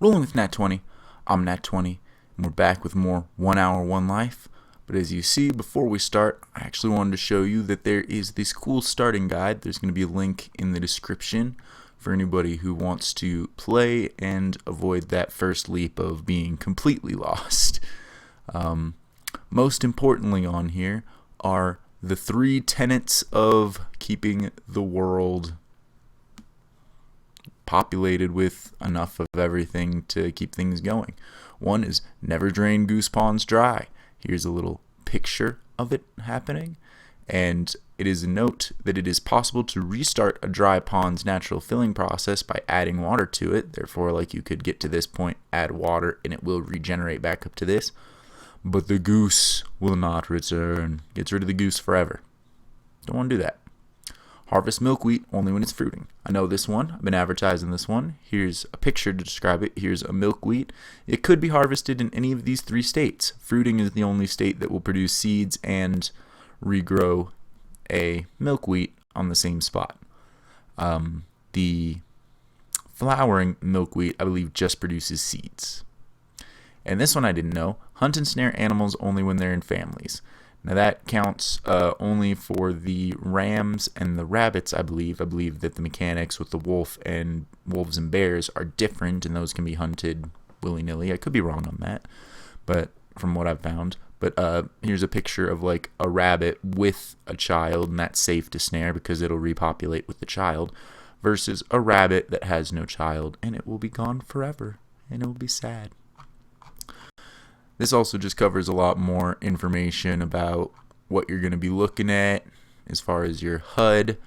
Rolling with Nat 20. I'm Nat 20, and we're back with more 1 Hour, 1 Life. But as you see, before we start, I actually wanted to show you that there is this cool starting guide. There's going to be a link in the description for anybody who wants to play and avoid that first leap of being completely lost. Most importantly on here are the 3 tenets of keeping the world populated with enough of everything to keep things going. One is never drain goose ponds dry. Here's a little picture of it happening, and it is a note that it is possible to restart a dry pond's natural filling process by adding water to it. Therefore, like, you could get to this point, add water, and it will regenerate back up to this. But the goose will not return. Gets rid of the goose forever. Don't want to do that. Harvest milkweed only when it's fruiting. I know this one. I've been advertising this one. Here's a picture to describe it. Here's a milkweed. It could be harvested in any of these 3 states. Fruiting is the only state that will produce seeds and regrow a milkweed on the same spot. The flowering milkweed, I believe, just produces seeds. And this one I didn't know. Hunt and snare animals only when they're in families. Now that counts only for the rams and the rabbits, I believe. I believe that the mechanics with the wolves and bears are different, and those can be hunted willy-nilly. I could be wrong on that, but from what I've found. But here's a picture of like a rabbit with a child, and that's safe to snare because it'll repopulate with the child, versus a rabbit that has no child, and it will be gone forever, and it will be sad. This also just covers a lot more information about what you're going to be looking at as far as your HUD,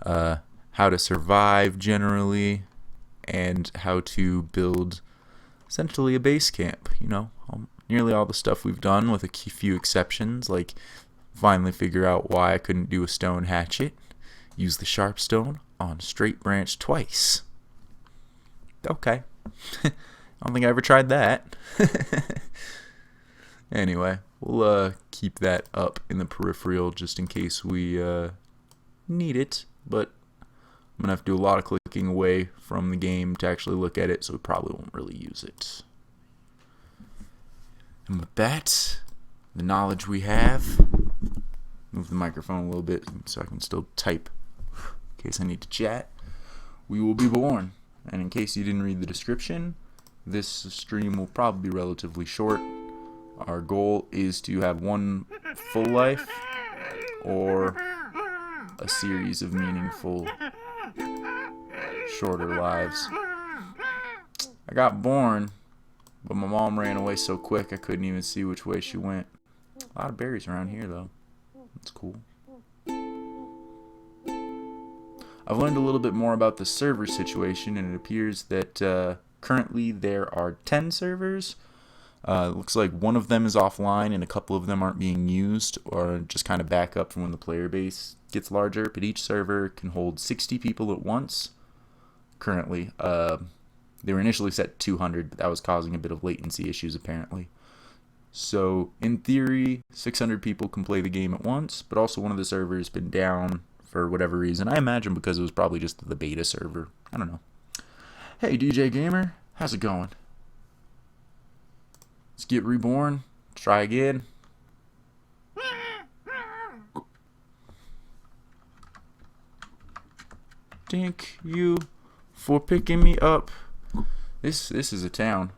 how to survive generally, and how to build essentially a base camp. You know, nearly all the stuff we've done with a few exceptions, like finally figure out why I couldn't do a stone hatchet, use the sharp stone on straight branch twice. Okay. I don't think I ever tried that. Anyway, we'll keep that up in the peripheral just in case we need it, but I'm going to have to do a lot of clicking away from the game to actually look at it, so we probably won't really use it. And with that, the knowledge we have, move the microphone a little bit so I can still type in case I need to chat. We will be born, and in case you didn't read the description, this stream will probably be relatively short. Our goal is to have one full life or a series of meaningful, shorter lives. I got born, but my mom ran away so quick I couldn't even see which way she went. A lot of berries around here, though. That's cool. I've learned a little bit more about the server situation, and it appears that currently there are 10 servers. Looks like one of them is offline and a couple of them aren't being used, or just kind of back up from when the player base gets larger, but each server can hold 60 people at once. Currently, they were initially set to 200, but that was causing a bit of latency issues apparently. So in theory, 600 people can play the game at once, but also one of the servers has been down for whatever reason. I imagine because it was probably just the beta server. I don't know. Hey DJ Gamer, how's it going? Let's get reborn. Try again. Thank you for picking me up. This is a town.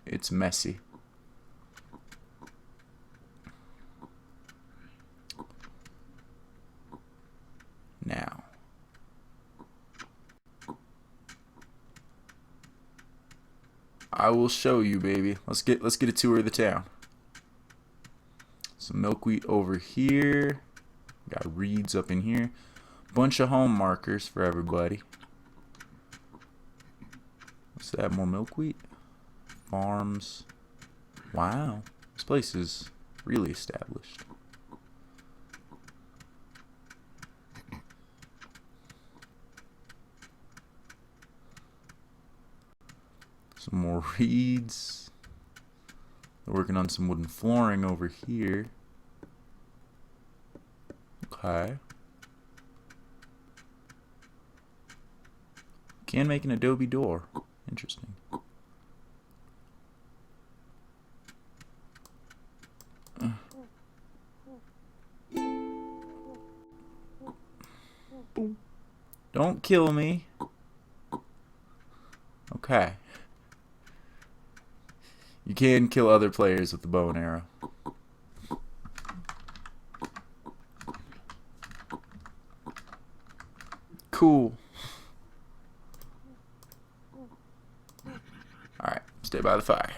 It's messy. Now, I will show you, baby. Let's get a tour of the town. Some milkweed over here. Got reeds up in here. Bunch of home markers for everybody. What's that? More milkweed? Farms. Wow. This place is really established. Some more reeds. They're working on some wooden flooring over here. Okay. Can make an adobe door. Interesting. Don't kill me. Okay. You can kill other players with the bow and arrow. Cool. Alright, stay by the fire.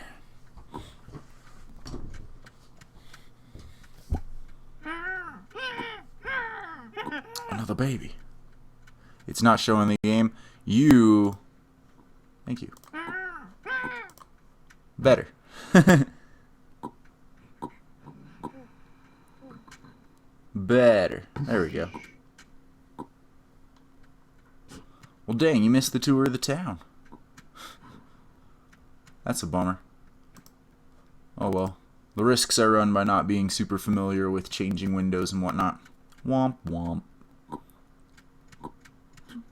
Another baby. It's not showing the game. You... Thank you. Better. Better. There we go. Well, dang, you missed the tour of the town. That's a bummer. Oh well. The risks I run by not being super familiar with changing windows and whatnot. Womp womp.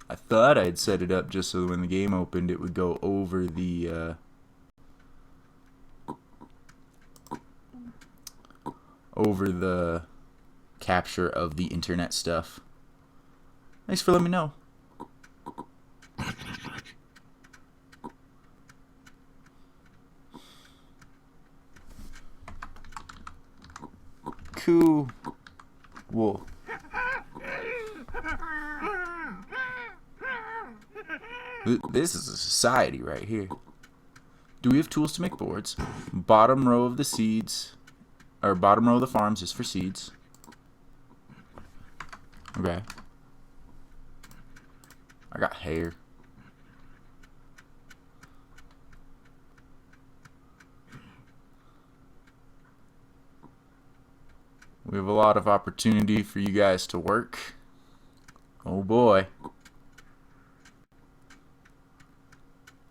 I thought I'd set it up just so when the game opened it would go over the capture of the internet stuff. Thanks for letting me know. Cool. Whoa. This is a society right here. Do we have tools to make boards? Bottom row of the seeds, or bottom row of the farms is for seeds. Okay. I got hair. We have a lot of opportunity for you guys to work. Oh boy.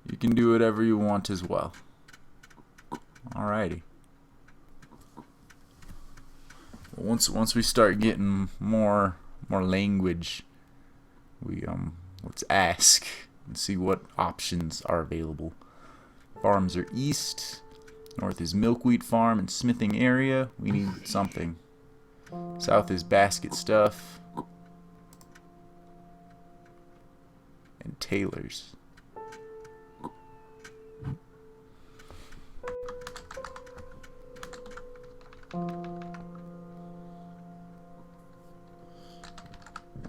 You can do whatever you want as well. Alrighty. Once we start getting more language, we let's ask and see what options are available. Farms are east. North is Milkweed Farm and smithing area. We need something. South is basket stuff and tailors.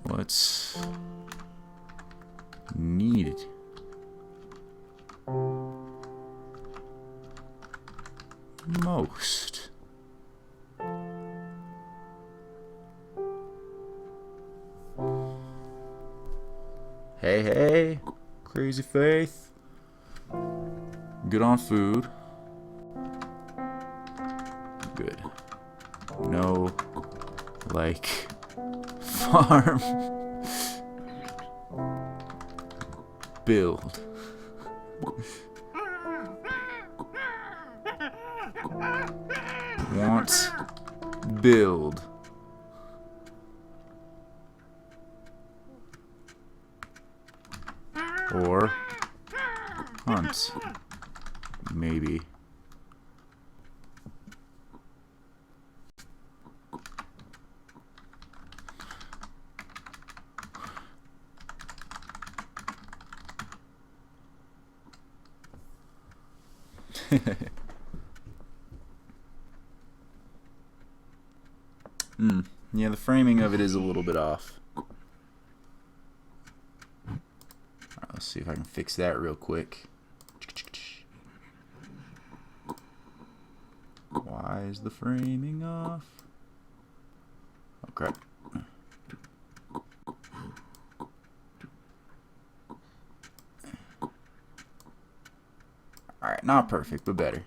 What's needed? Most. Hey, hey, Crazy Faith. Good on food. Good. No, like, farm. Build. Want. Build. Or hunt. Maybe. Yeah, the framing of it is a little bit off. Alright, let's see if I can fix that real quick. Why is the framing off? Oh crap. Alright, not perfect, but better.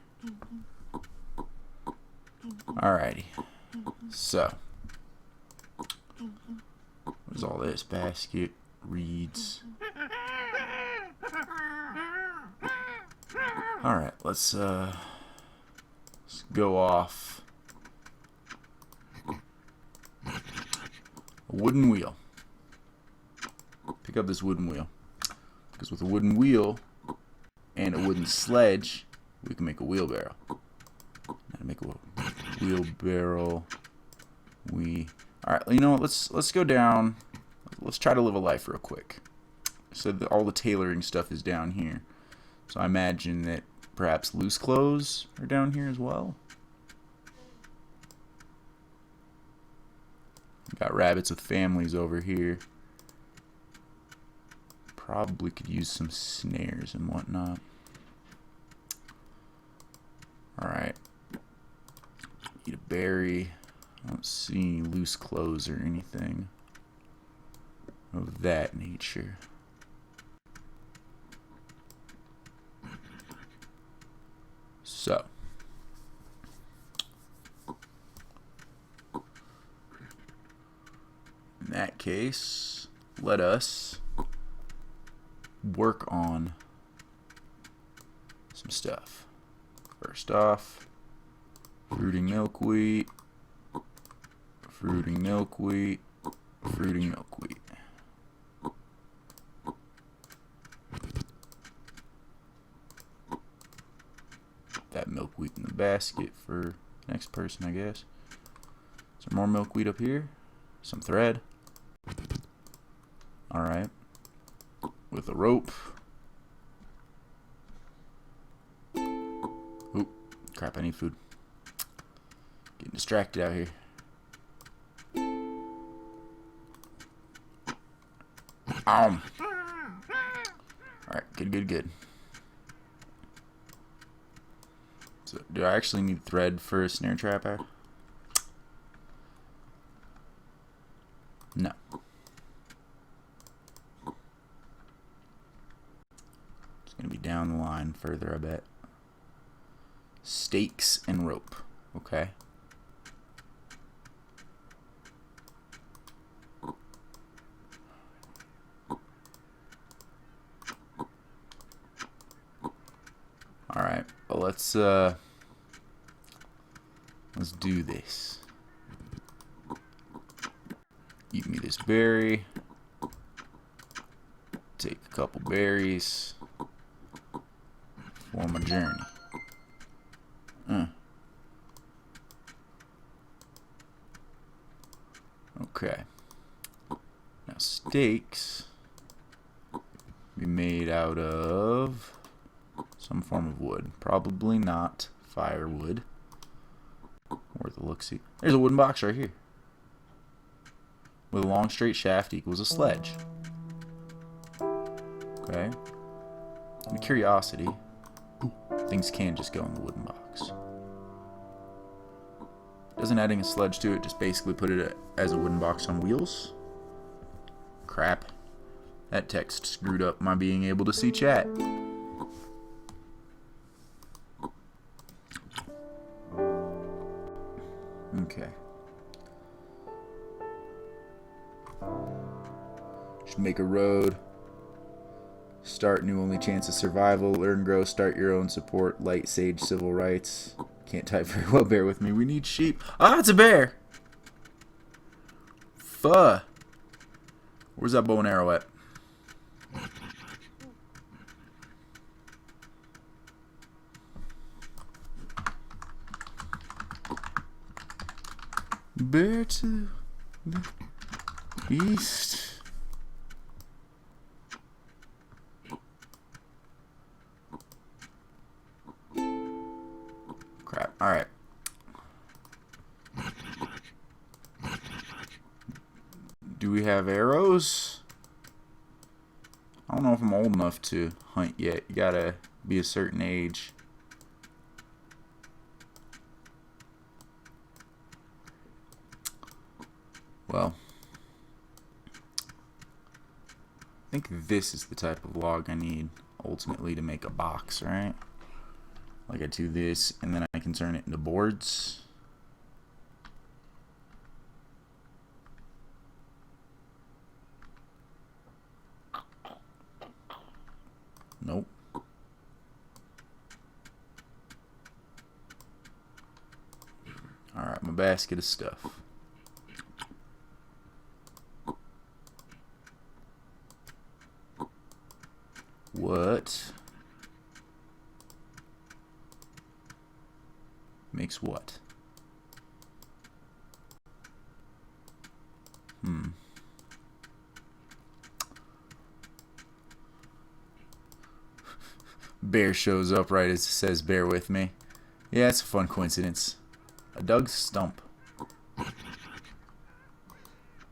Alrighty. So, what's all this? Basket, reeds. Alright, let's go off a wooden wheel. Pick up this wooden wheel. Because with a wooden wheel and a wooden sledge, we can make a wheelbarrow. Now to make a wheelbarrow, alright, you know what, let's go down. let's try to live a life real quick. So all the tailoring stuff is down here. So I imagine that perhaps loose clothes are down here as well. Got rabbits with families over here. Probably could use some snares and whatnot. Alright. Eat a berry. I don't see any loose clothes or anything of that nature. So. In that case, let us work on some stuff. First off, fruiting milkweed, fruiting milkweed, fruiting milkweed. That milkweed in the basket for next person, I guess. Some more milkweed up here. Some thread. Alright. With a rope. Oop. Crap, I need food. Getting distracted out here. Alright, good. So, do I actually need thread for a snare trap? No. It's going to be down the line further, I bet. Stakes and rope. Okay. Alright, well let's do this. Eat me this berry. Take a couple berries for my journey. Okay. Now steaks be made out of some form of wood. Probably not firewood. Worth a look-see. There's a wooden box right here. With a long straight shaft equals a sledge. Okay. And curiosity. Things can just go in the wooden box. Doesn't adding a sledge to it just basically put it as a wooden box on wheels? Crap. That text screwed up my being able to see chat. Okay. Should make a road. Start new only chance of survival. Learn, grow, start your own support. Light, sage, civil rights. Can't type very well, bear with me. We need sheep. Ah, it's a bear! Fuh. Where's that bow and arrow at? Bear to the east. Crap. Alright. Do we have arrows? I don't know if I'm old enough to hunt yet. You gotta be a certain age. Well, I think this is the type of log I need ultimately to make a box, right? Like I do this and then I can turn it into boards. Nope. Alright, my basket of stuff. What makes what? Bear shows up right as it says bear with me. Yeah, it's a fun coincidence. A dug stump.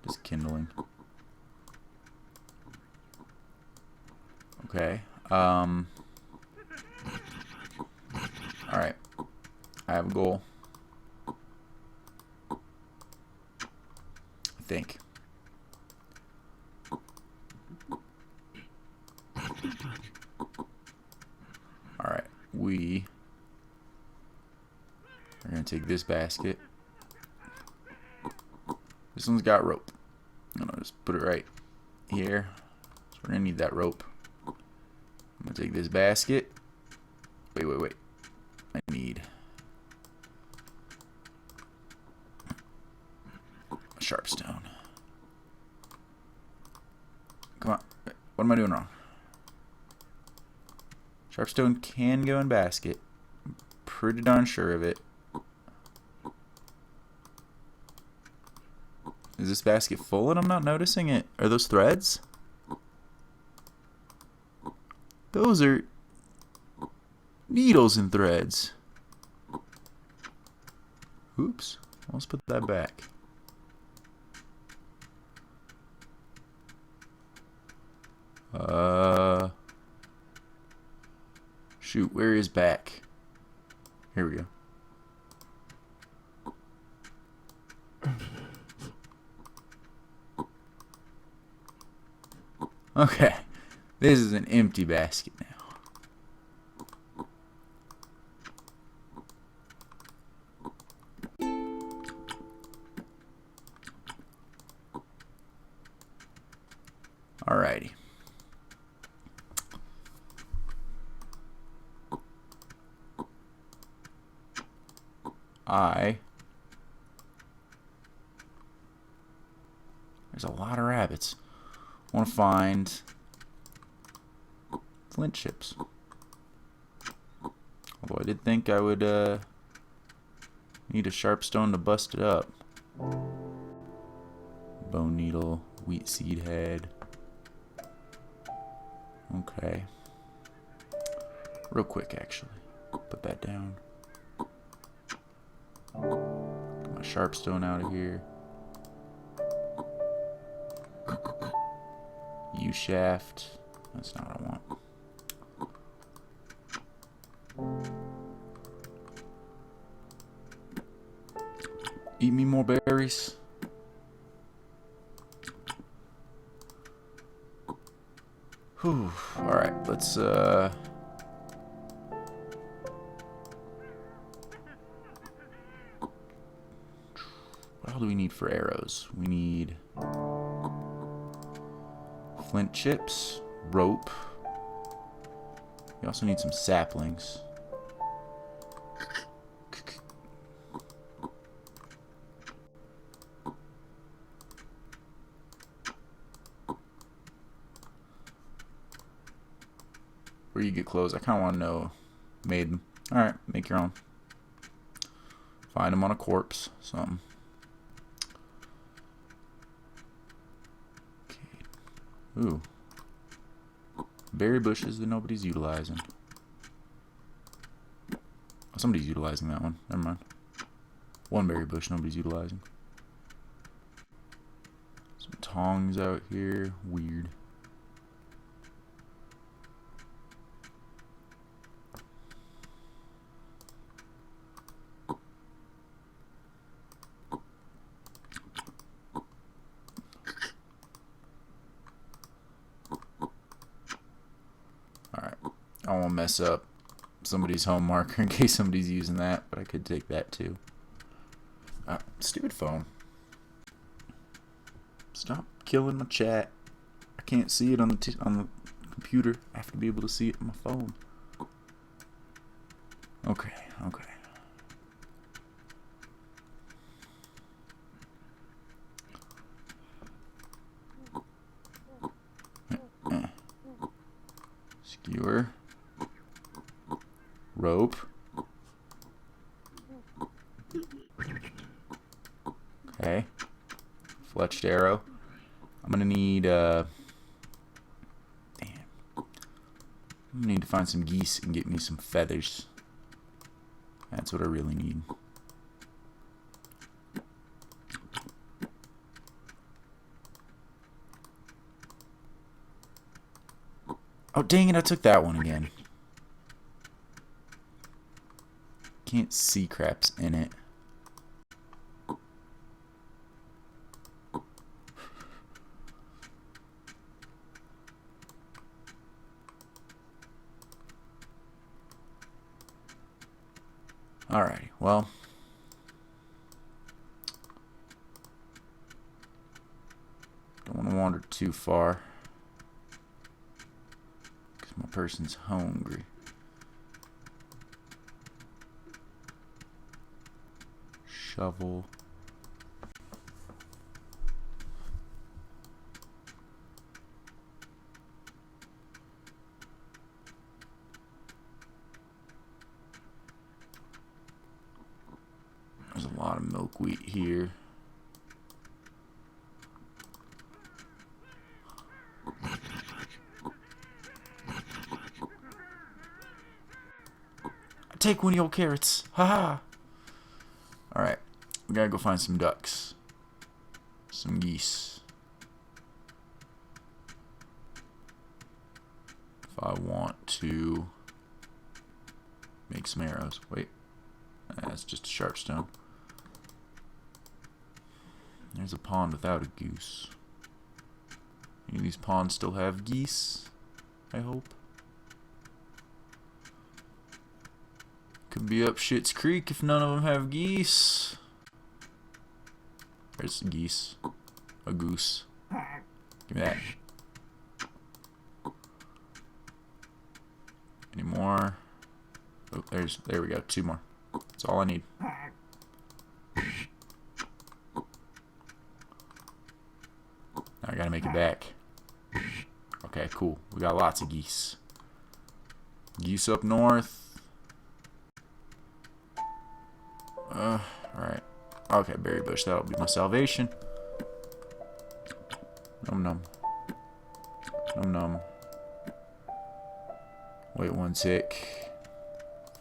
Just kindling. Okay. Alright. I have a goal. I think. Alright. We are going to take this basket. This one's got rope. I'm going to just put it right here. So we're going to need that rope. I'm going to take this basket. Wait. I need a sharp stone. Come on. What am I doing wrong? Sharpstone can go in basket. I'm pretty darn sure of it. Is this basket full and I'm not noticing it? Are those threads? Those are needles and threads. Oops. Let's put that back. Shoot, where is back? Here we go. Okay, this is an empty basket now. Alrighty. There's a lot of rabbits. I want to find flint chips. Although I did think I would need a sharp stone to bust it up. Bone needle, wheat seed head. Okay. Real quick, actually. Put that down. Get my sharp stone out of here. U-shaft. That's not what I want. Eat me more berries. Whew. Alright, let's what all do we need for arrows? We need flint chips, rope. We also need some saplings. Where you get clothes? I kind of want to know. Made them. Alright, make your own. Find them on a corpse. Something. Ooh. Berry bushes that nobody's utilizing. Oh, somebody's utilizing that one. Never mind. One berry bush nobody's utilizing. Some tongs out here. Weird. I won't mess up somebody's home marker in case somebody's using that, but I could take that too. Stupid phone. Stop killing my chat. I can't see it on the computer. I have to be able to see it on my phone. Okay. Skewer. Rope. Okay. Fletched arrow. I'm gonna need damn. I need to find some geese and get me some feathers. That's what I really need. Oh, dang it, I took that one again. Can't see craps in it. Alrighty, well. Don't want to wander too far. Because my person's hungry. Shovel. There's a lot of milkweed here. Take one of your carrots. Haha. Alright. We gotta go find some ducks. Some geese. If I want to make some arrows. Wait. That's just a sharp stone. There's a pond without a goose. Any of these ponds still have geese? I hope. Could be up Shit's Creek if none of them have geese. There's a geese. A goose. Give me that. Any more? Oh, there we go. 2 more. That's all I need. Now I gotta make it back. Okay, cool. We got lots of geese. Geese up north. Alright. Okay, berry bush. That'll be my salvation. Num num. Num num. Wait 1 tick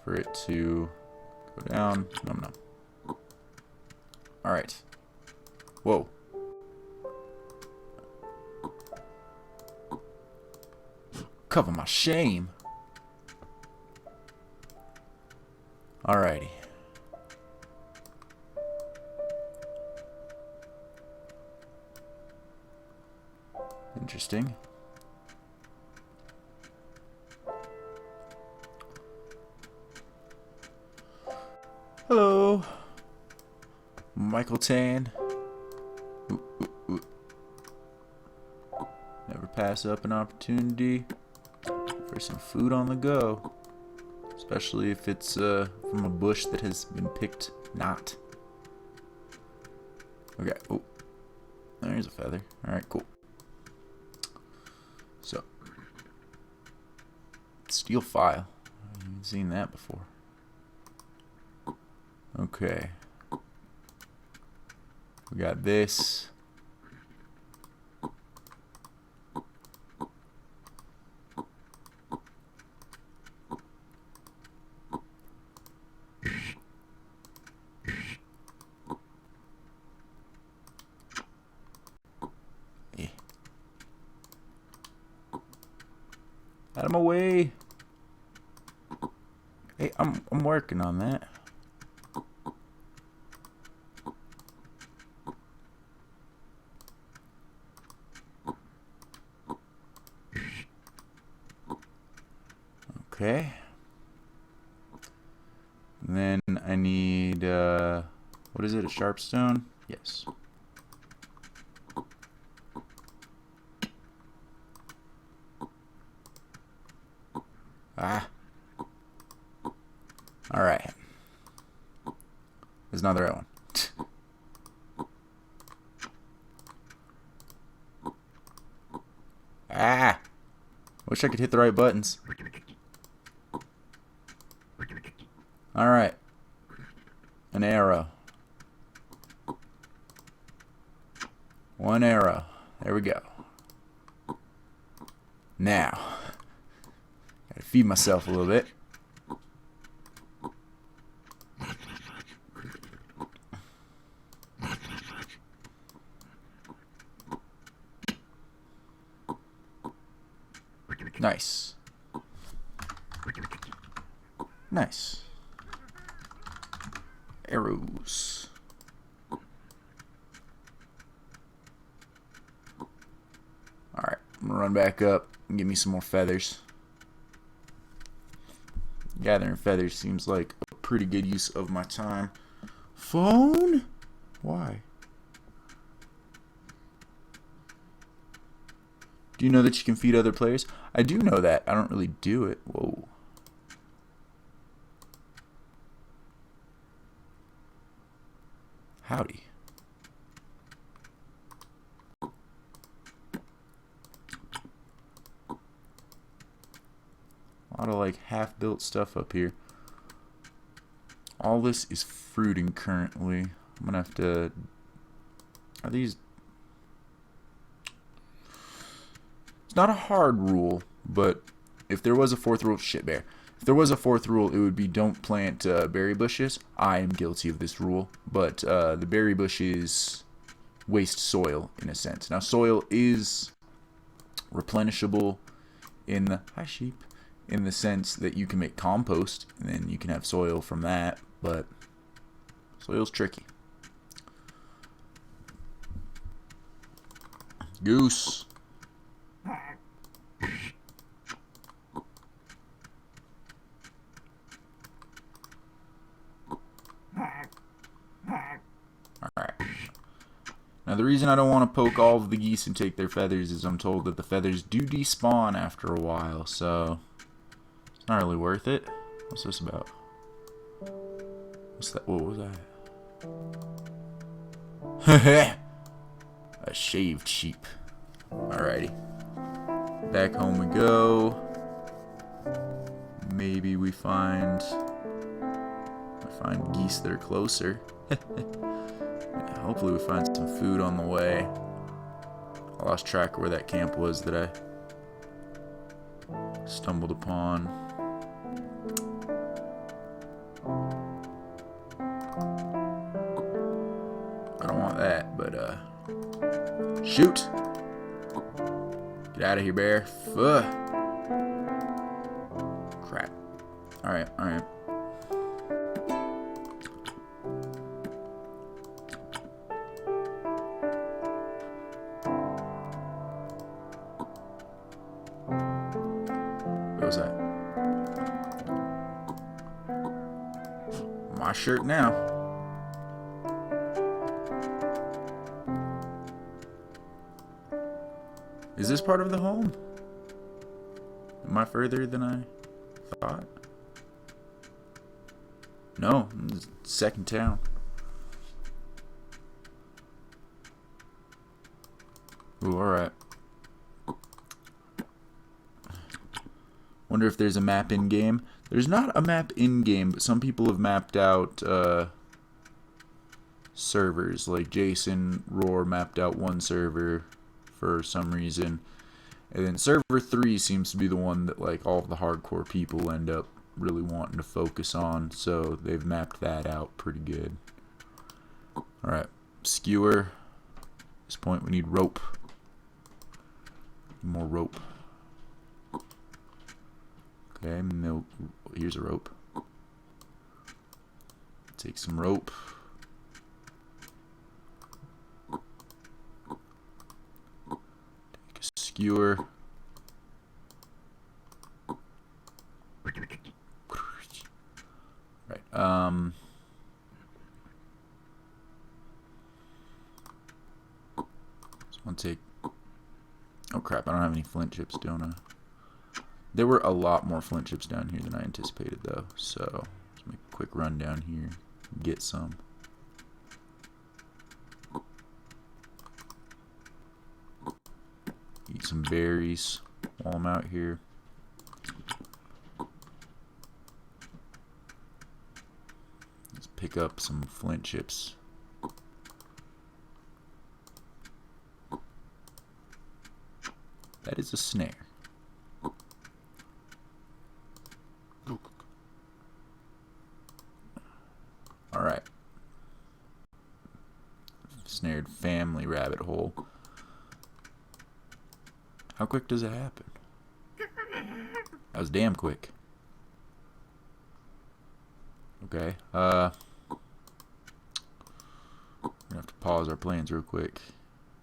for it to go down. Num num. Alright. Whoa. Cover my shame. Alrighty. Interesting. Hello, Michael Tan. Ooh, ooh, ooh. Never pass up an opportunity for some food on the go, especially if it's from a bush that has been picked not. Okay. Oh, there's a feather. All right, cool. So, steel file. I haven't seen that before. Okay. We got this. Out of my way. Hey, I'm working on that. Okay. And then I need what is it, a sharpstone? Yes. Ah. Alright. There's another one. Ah! Wish I could hit the right buttons. Alright. An arrow. 1 arrow. There we go. Now. feed myself a little bit. Nice. Nice. Arrows. Alright, I'm gonna run back up and get me some more feathers. Gathering feathers seems like a pretty good use of my time. Phone? Why? Do you know that you can feed other players? I do know that. I don't really do it. Whoa. Howdy. A lot of like half-built stuff up here. All this is fruiting currently. I'm gonna have to... Are these... It's not a hard rule, but if there was a fourth rule... Shit, bear. If there was a fourth rule, it would be don't plant berry bushes. I am guilty of this rule, but the berry bushes waste soil in a sense. Now, soil is replenishable in the... Hi, sheep. In the sense that you can make compost, and then you can have soil from that, but soil's tricky. Goose. Alright. Now the reason I don't want to poke all of the geese and take their feathers is I'm told that the feathers do despawn after a while, so it's not really worth it. What's this about? What's that? What was that? A shaved sheep. Alrighty. Back home we go. Maybe we find geese that are closer. Yeah, hopefully we find some food on the way. I lost track of where that camp was that I stumbled upon. I don't want that, but shoot! Get out of here, bear. Ugh. Crap. Alright, alright. What was that? My shirt now. Is this part of the home? Am I further than I thought? No, it's the second town. Ooh, alright. Wonder if there's a map in-game. There's not a map in-game, but some people have mapped out servers. Like Jason Rohrer mapped out one server for some reason. And then server 3 seems to be the one that like all of the hardcore people end up really wanting to focus on. So they've mapped that out pretty good. Alright, skewer. At this point we need rope. More rope. Okay, milk. Here's a rope. Take some rope. Take a skewer. Right. Just want to take. Oh crap! I don't have any flint chips, don't I? There were a lot more flint chips down here than I anticipated, though. So let's make a quick run down here, get some. Eat some berries while I'm out here. Let's pick up some flint chips. That is a snare. snared family rabbit hole. How quick does it happen? That was damn quick. Okay, we're gonna have to pause our plans real quick.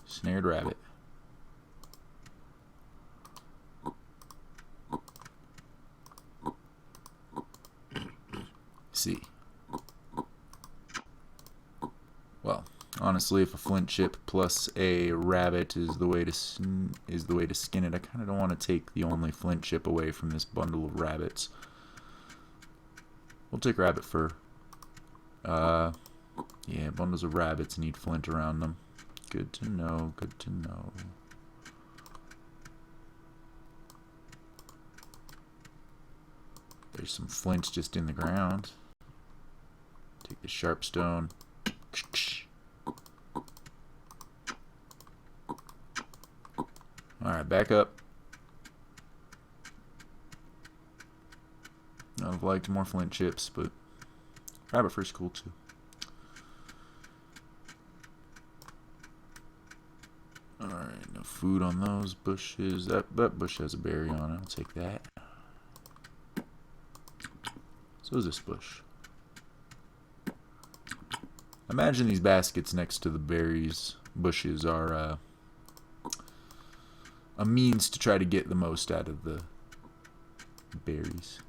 Snared rabbit. See. Well, honestly, if a flint chip plus a rabbit is the way to skin it, I kind of don't want to take the only flint chip away from this bundle of rabbits. We'll take rabbit fur. Yeah, bundles of rabbits need flint around them. Good to know, good to know. There's some flints just in the ground. Take the sharp stone. Alright, back up. I'd have liked more flint chips, but rabbit fur's cool too. Alright, no food on those bushes. That bush has a berry on it. I'll take that. So is this bush. Imagine these baskets next to the bushes are a means to try to get the most out of the berries.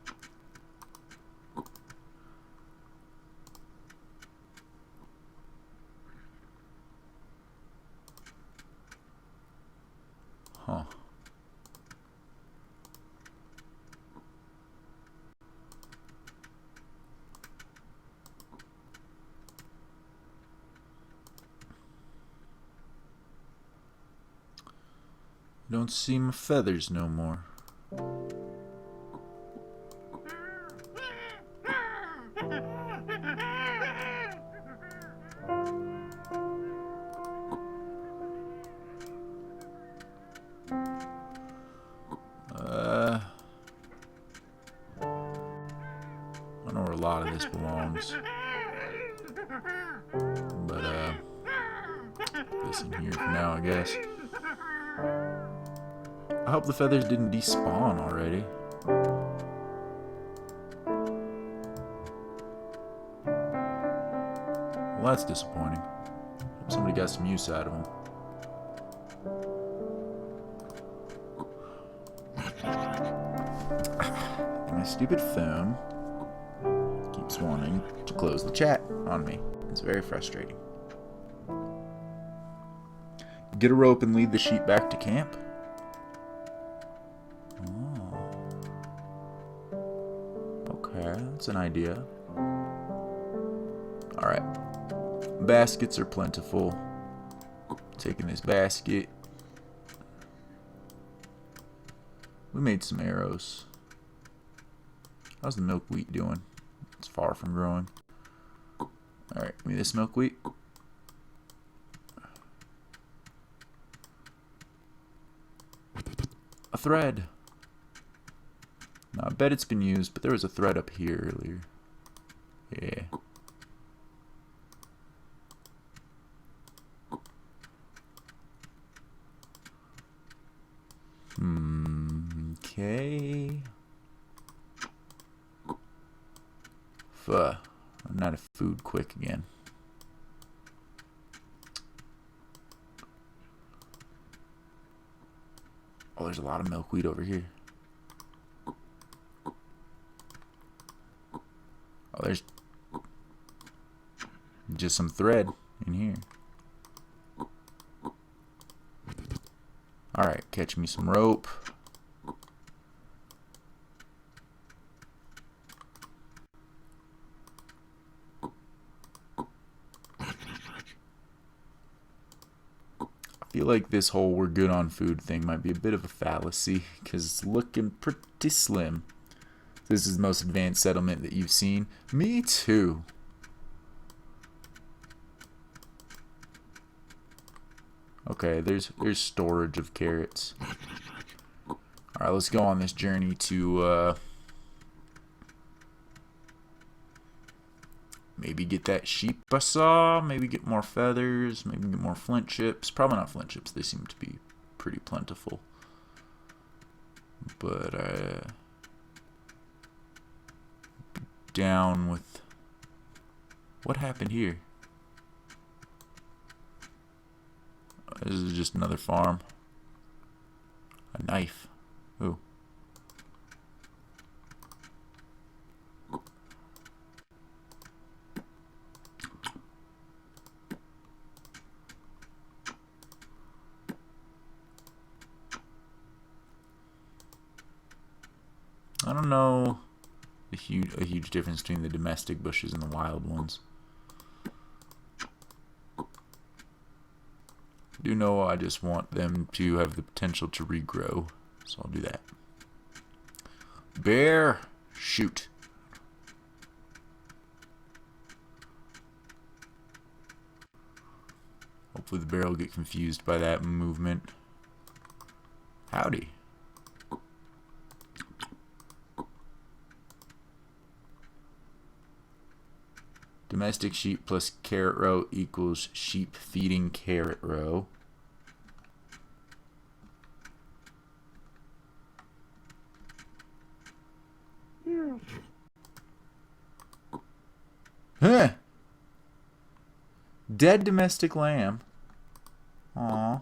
Huh. Don't see my feathers no more. I don't know where a lot of this belongs. But this in here for now, I guess. I hope the feathers didn't despawn already. Well, that's disappointing. Hope somebody got some use out of them. My stupid phone keeps wanting to close the chat on me. It's very frustrating. Get a rope and lead the sheep back to camp. That's an idea. Alright. Baskets are plentiful. Taking this basket. We made some arrows. How's the milkweed doing? It's far from growing. Alright, give me this milkweed. A thread. Now, I bet it's been used, but there was a thread up here earlier. Yeah. Okay. I'm out of food quick again. Oh, there's a lot of milkweed over here. Oh, there's just some thread in here. Alright, catch me some rope. I feel like this whole we're good on food thing might be a bit of a fallacy, because it's looking pretty slim. This is the most advanced settlement that you've seen. Me too. Okay, there's storage of carrots. Alright, let's go on this journey to maybe get that sheep I saw. Maybe get more feathers. Maybe get more flint chips. Probably not flint chips. They seem to be pretty plentiful. But down with... What happened here? This is just another farm. A knife. Ooh. I don't know a huge difference between the domestic bushes and the wild ones. I do know I just want them to have the potential to regrow, so I'll do that. Bear, shoot. Hopefully the bear will get confused by that movement. Howdy. Domestic sheep plus carrot row equals sheep feeding carrot row. Huh. Dead domestic lamb. Aw.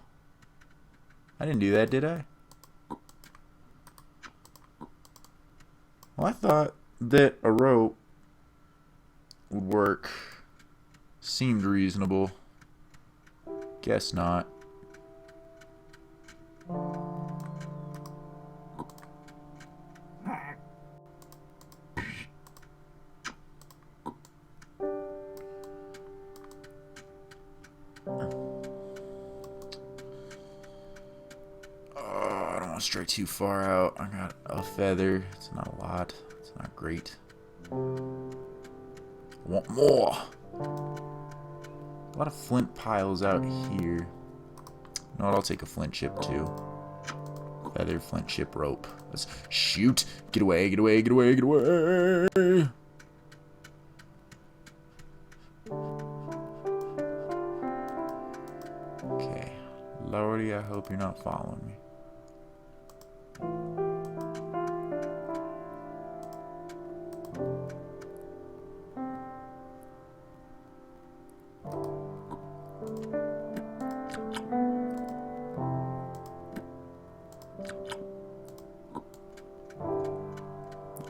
I didn't do that, did I? Well, I thought that a rope would work. Seemed reasonable. Guess not. I don't want to stray too far out. I got a feather. It's not a lot. It's not great. I want more. A lot of flint piles out here. You know what? I'll take a flint chip too. Feather, flint chip, rope. Let's shoot. Get away, get away, get away, get away. Okay. Lordy, I hope you're not following me.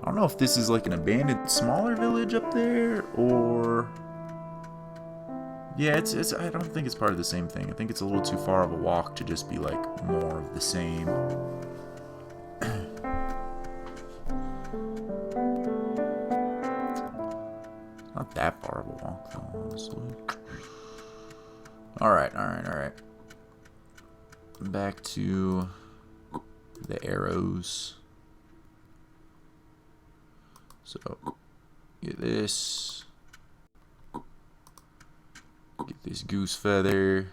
I don't know if this is like an abandoned smaller village up there, or... Yeah, it's I don't think it's part of the same thing. I think it's a little too far of a walk to just be like more of the same. Not that far of a walk though, honestly. Alright. Back to the arrows. So, get this. Get this goose feather.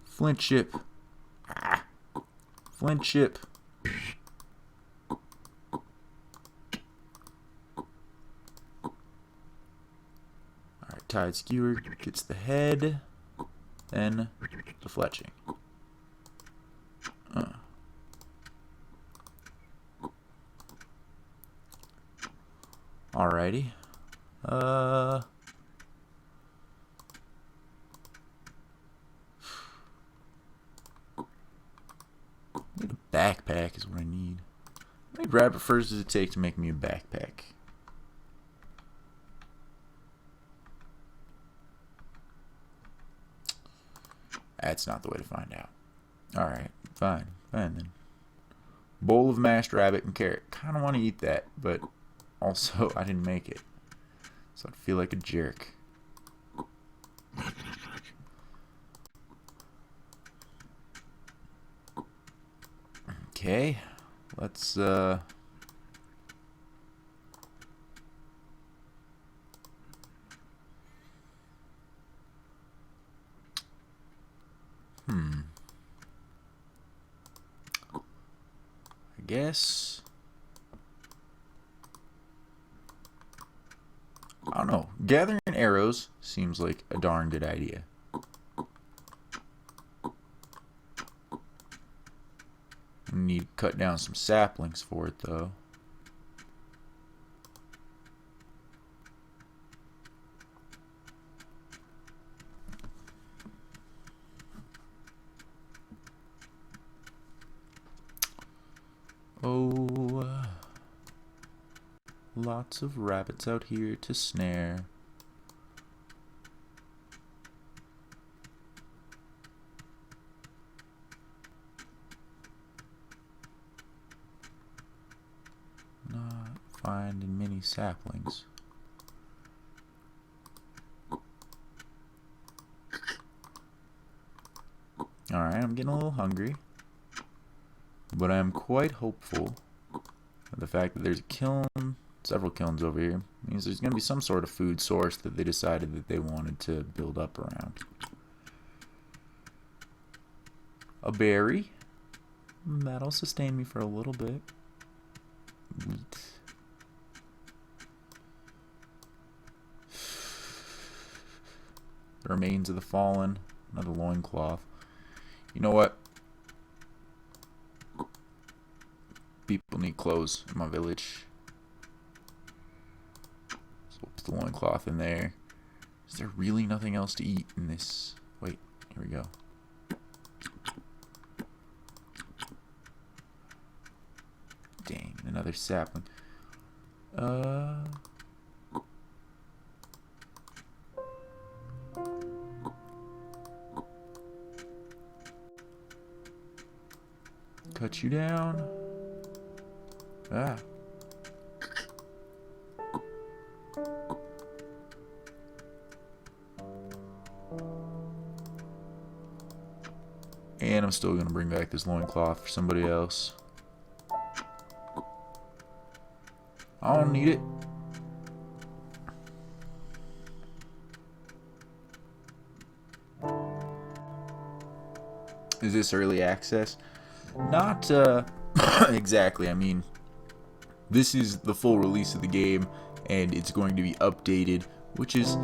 Flint chip. Ah. Flint chip. Alright, tied skewer gets the head. Then the fletching. Alrighty. Need a backpack is what I need. How many rabbit furs does it take to make me a backpack? That's not the way to find out. Alright, fine then. Bowl of mashed rabbit and carrot. Kinda want to eat that, but also I didn't make it. So I'd feel like a jerk. Okay, let's I guess I don't know. Gathering arrows seems like a darn good idea. We need to cut down some saplings for it, though. Oh, lots of rabbits out here to snare. Not finding many saplings. Alright, I'm getting a little hungry. But I'm quite hopeful of the fact that there's a kiln, several kilns over here. Means there's going to be some sort of food source that they decided that they wanted to build up around. A berry. That'll sustain me for a little bit. Wheat. The remains of the fallen. Another loincloth. You know what? People need clothes in my village. So we'll put the loincloth in there. Is there really nothing else to eat in this? Wait, here we go. Dang, another sapling. Cut you down. Ah. And I'm still going to bring back this loincloth for somebody else. I don't need it. Is this early access? Not exactly. I mean, this is the full release of the game, and it's going to be updated, which is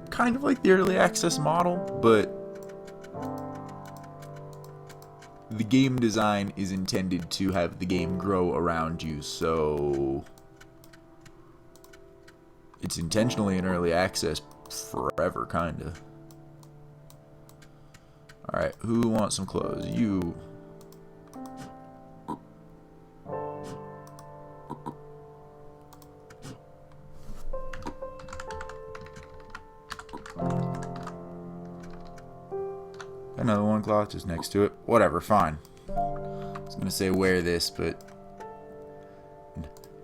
kind of like the early access model, but the game design is intended to have the game grow around you, so it's intentionally in early access forever, kinda. Alright, who wants some clothes? You. Another loincloth just next to it. Whatever, fine. I was gonna say wear this, but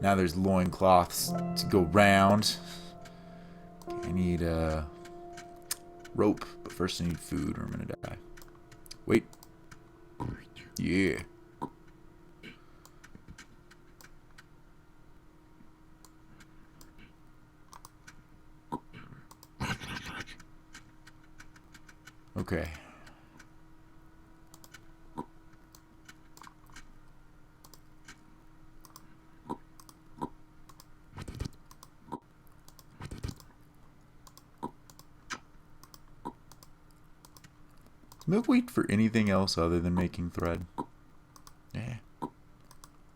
now there's loincloths to go round. I need rope, but first I need food or I'm gonna die. Wait. Yeah. Okay. Is milkweed for anything else other than making thread? Yeah.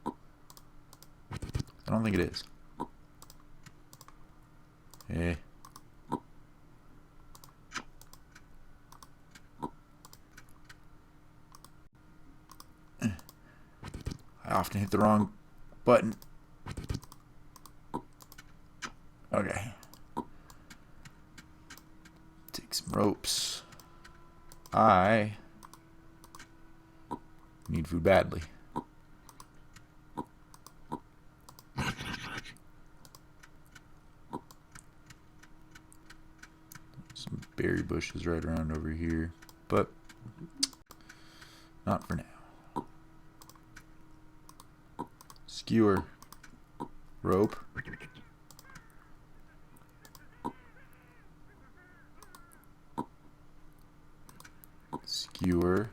I don't think it is. Yeah. I often hit the wrong button. Okay. Take some ropes. I need food badly. Some berry bushes right around over here, but not for now. Skewer. Rope. Skewer.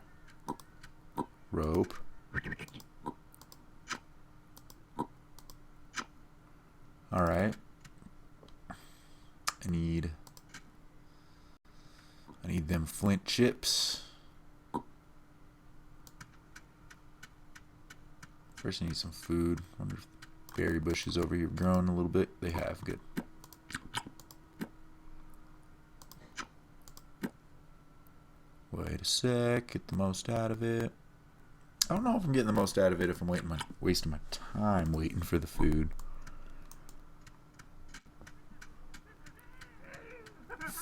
Rope. Alright. chips. First I need some food. Wonder if berry bushes over here grown a little bit. They have. Good. Wait a sec. Get the most out of it. I don't know if I'm getting the most out of it if I'm wasting my time waiting for the food.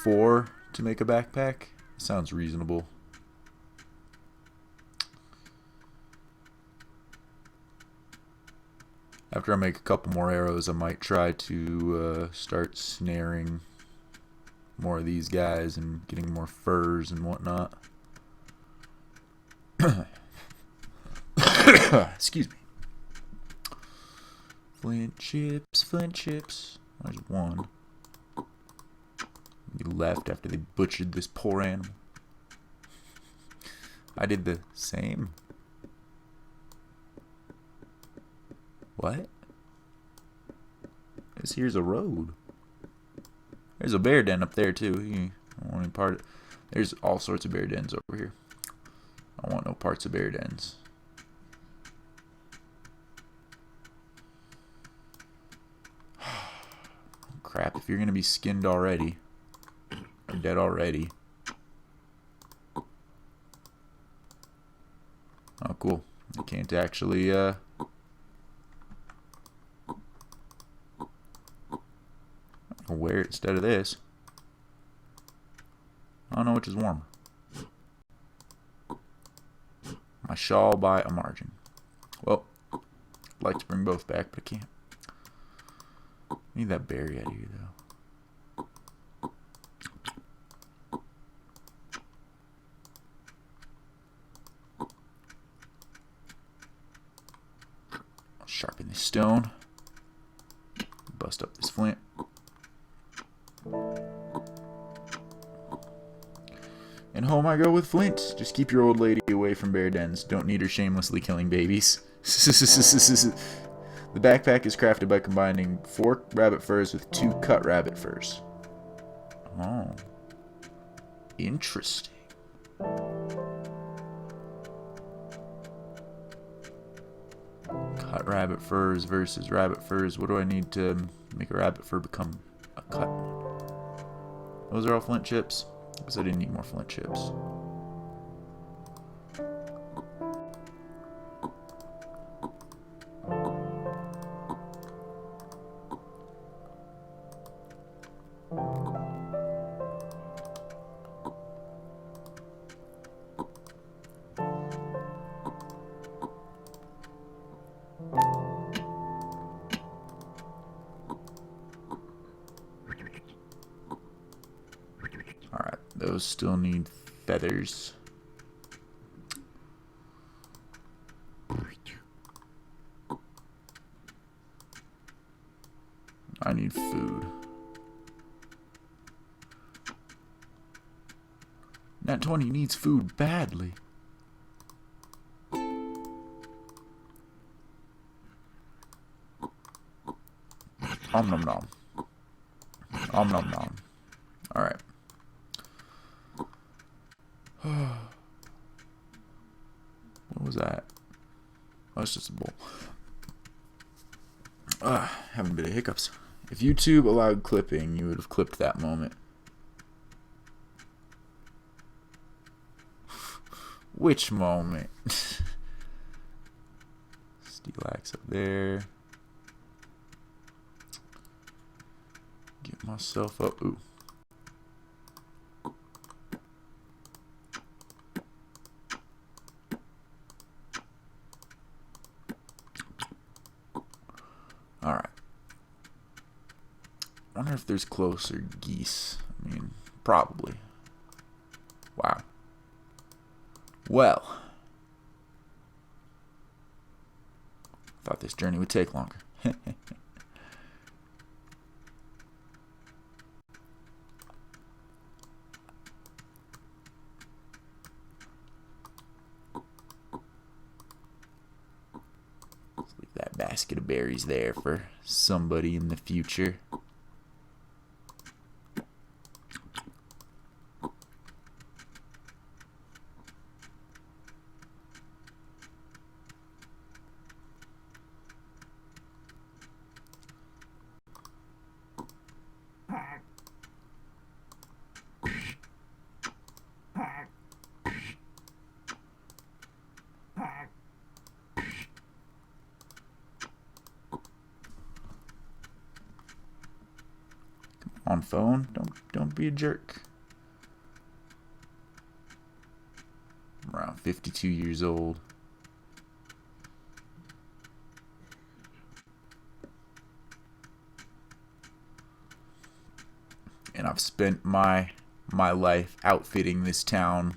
4 to make a backpack? Sounds reasonable. After I make a couple more arrows, I might try to start snaring more of these guys and getting more furs and whatnot. Excuse me. Flint chips, flint chips. There's one. He left after they butchered this poor animal. I did the same. What? Here's a road. There's a bear den up there too. I don't want any part of it. There's all sorts of bear dens over here. I don't want no parts of bear dens. Crap, if you're gonna be skinned already, or dead already. Oh, cool. You can't actually, wear it instead of this. I don't know which is warmer. My shawl by a margin. Well, I'd like to bring both back, but I can't. Need that berry out of here, though. I'll sharpen this stone. Bust up this flint. And home I go with flint. Just keep your old lady away from bear dens. Don't need her shamelessly killing babies. The backpack is crafted by combining 4 rabbit furs with 2 cut rabbit furs. Oh. Interesting. Cut rabbit furs versus rabbit furs. What do I need to make a rabbit fur become a cut one? Those are all flint chips. Because I didn't need more flint chips. Alright, those still need feathers. I need food. Nat 20 needs food badly. Om nom nom. Om nom nom. Alright. What was that? Oh, it's just a bowl. Having a bit of hiccups. If YouTube allowed clipping, you would have clipped that moment. Which moment? Steel axe up there. Get myself up. Ooh. Alright. I wonder if there's closer geese. I mean, probably. Wow. Well. Thought this journey would take longer. That basket of berries there for somebody in the future. phone. Don't be a jerk. I'm around 52 years old. And I've spent my life outfitting this town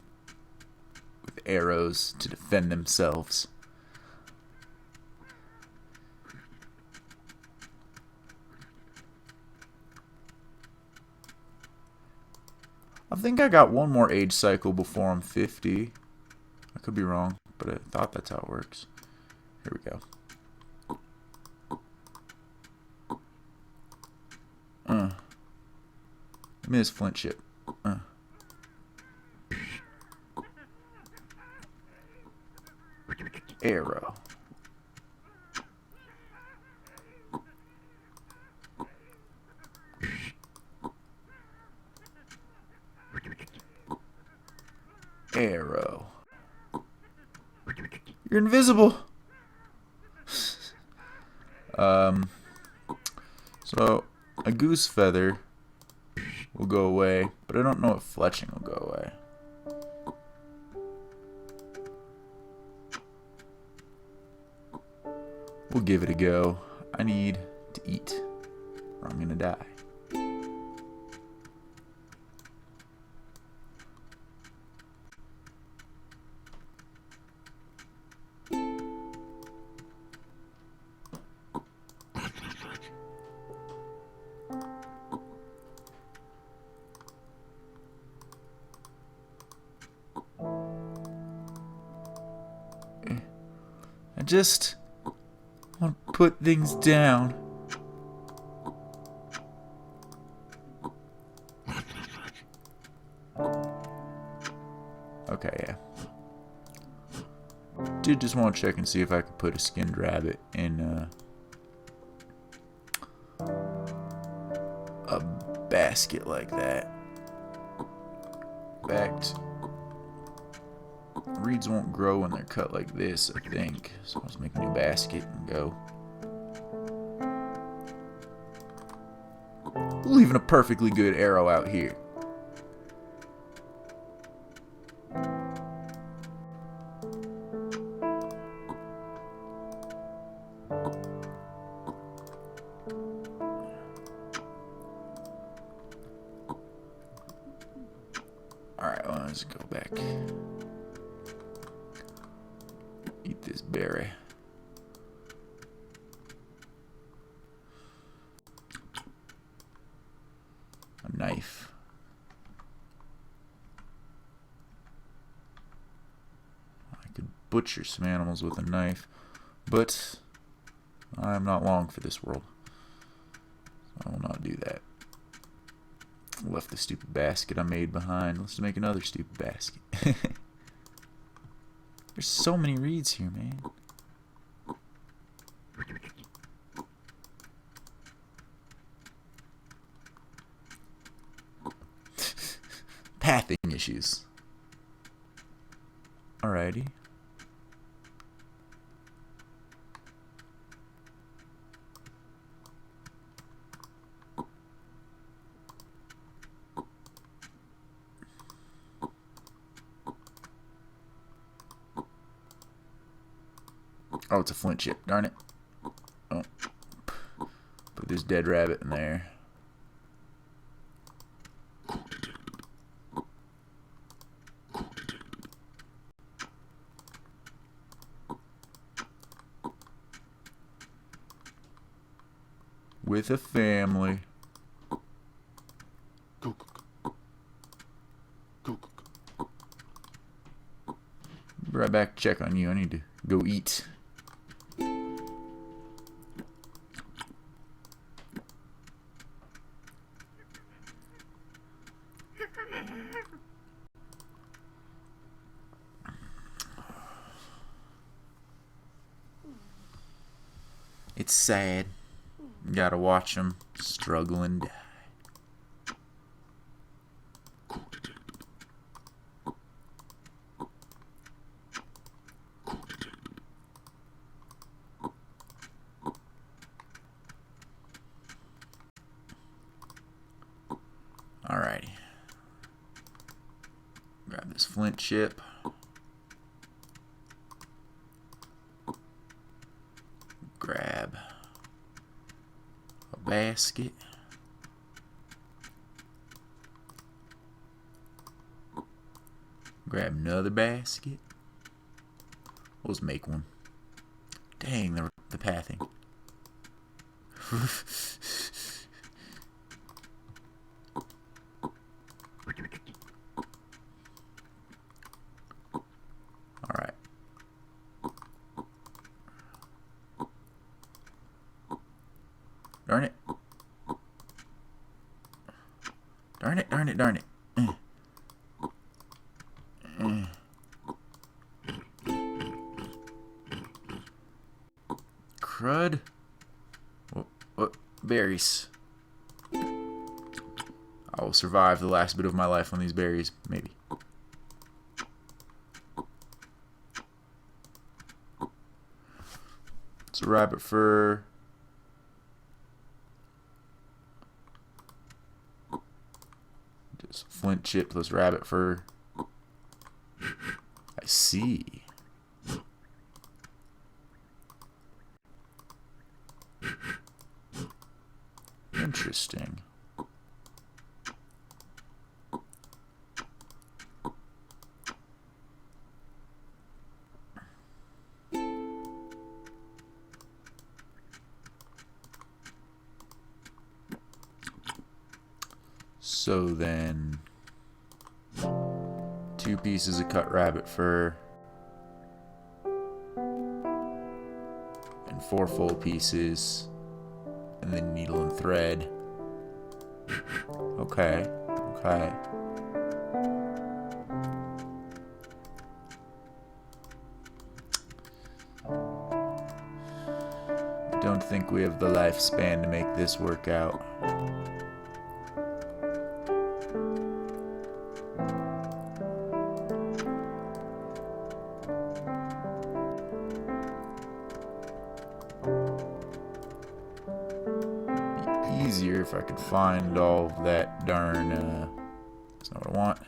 with arrows to defend themselves. I think I got one more age cycle before I'm 50. I could be wrong, but I thought that's how it works. Here we go. Give me this flint chip. Arrow. Arrow. You're invisible. So a goose feather will go away, but I don't know if fletching will go away. We'll give it a go. I need to eat, or I'm gonna die. I just want to put things down. Okay, yeah. Did just want to check and see if I could put a skinned rabbit in a basket like that. In fact, reeds won't grow when they're cut like this, I think. So let's make a new basket and go. Leaving a perfectly good arrow out here. Alright, well, let's go back. Eat this berry. A knife. I could butcher some animals with a knife, but I'm not long for this world. I will not do that. Left the stupid basket I made behind. Let's make another stupid basket. There's so many reeds here, man. Pathing issues. Alrighty. Oh, it's a flint chip. Darn it. Oh. Put this dead rabbit in there. With a family. Be right back to check on you. I need to go eat. It's sad. You gotta watch them struggle and die. flint chip. Grab a basket. Grab another basket. Let's make one. Dang, the pathing. Alright. Darn it. Darn it, darn it, darn it. Crud. What? Berries. I will survive the last bit of my life on these berries, maybe. It's a rabbit fur. Just flint chip plus rabbit fur. I see. Interesting. So then, 2 pieces of cut rabbit fur and 4 full pieces, and then needle and thread. Okay, okay. I don't think we have the lifespan to make this work out. Easier if I could find all of that darn, that's not what I want.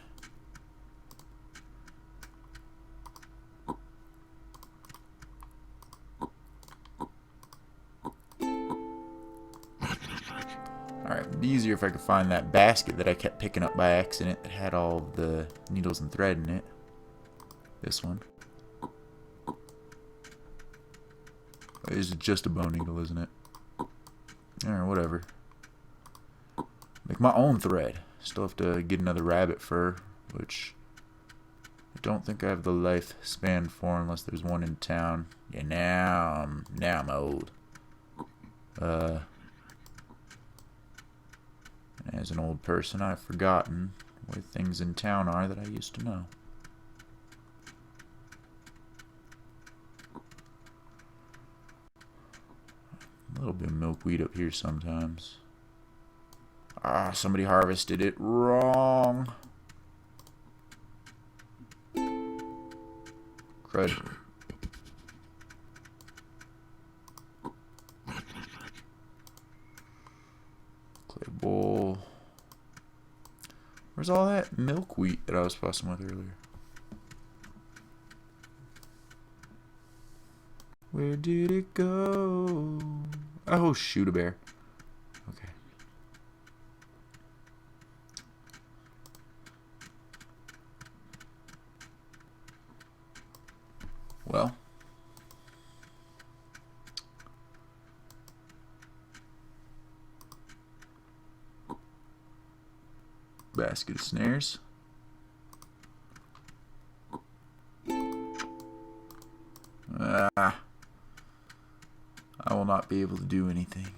Alright, it'd be easier if I could find that basket that I kept picking up by accident that had all of the needles and thread in it. This one. It's just a bone needle, isn't it? Or whatever. Make my own thread. Still have to get another rabbit fur, which I don't think I have the lifespan for unless there's one in town. Yeah, now I'm old. As an old person, I've forgotten where things in town are that I used to know. A little bit of milkweed up here sometimes. Ah, somebody harvested it wrong. Crud. Clay bowl. Where's all that milkweed that I was fussing with earlier? Where did it go? Oh, shoot, a bear. Okay. Well. Basket of snares. I will not be able to do anything.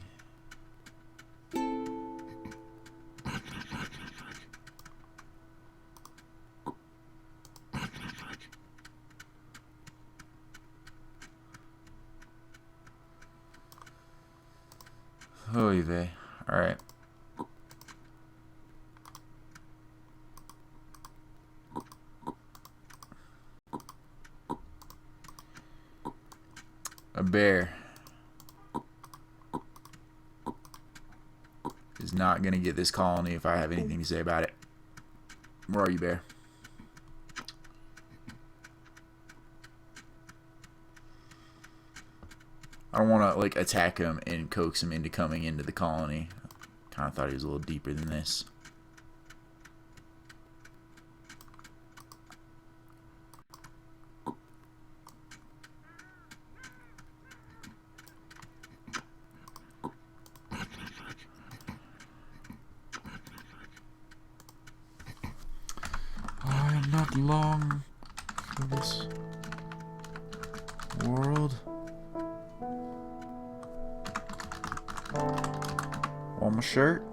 Oy vey. Alright. A bear is not going to get this colony if I have anything to say about it. Where are you, bear? I don't want to like attack him and coax him into coming into the colony. Kind of thought he was a little deeper than this. I am not long for this world. On my shirt.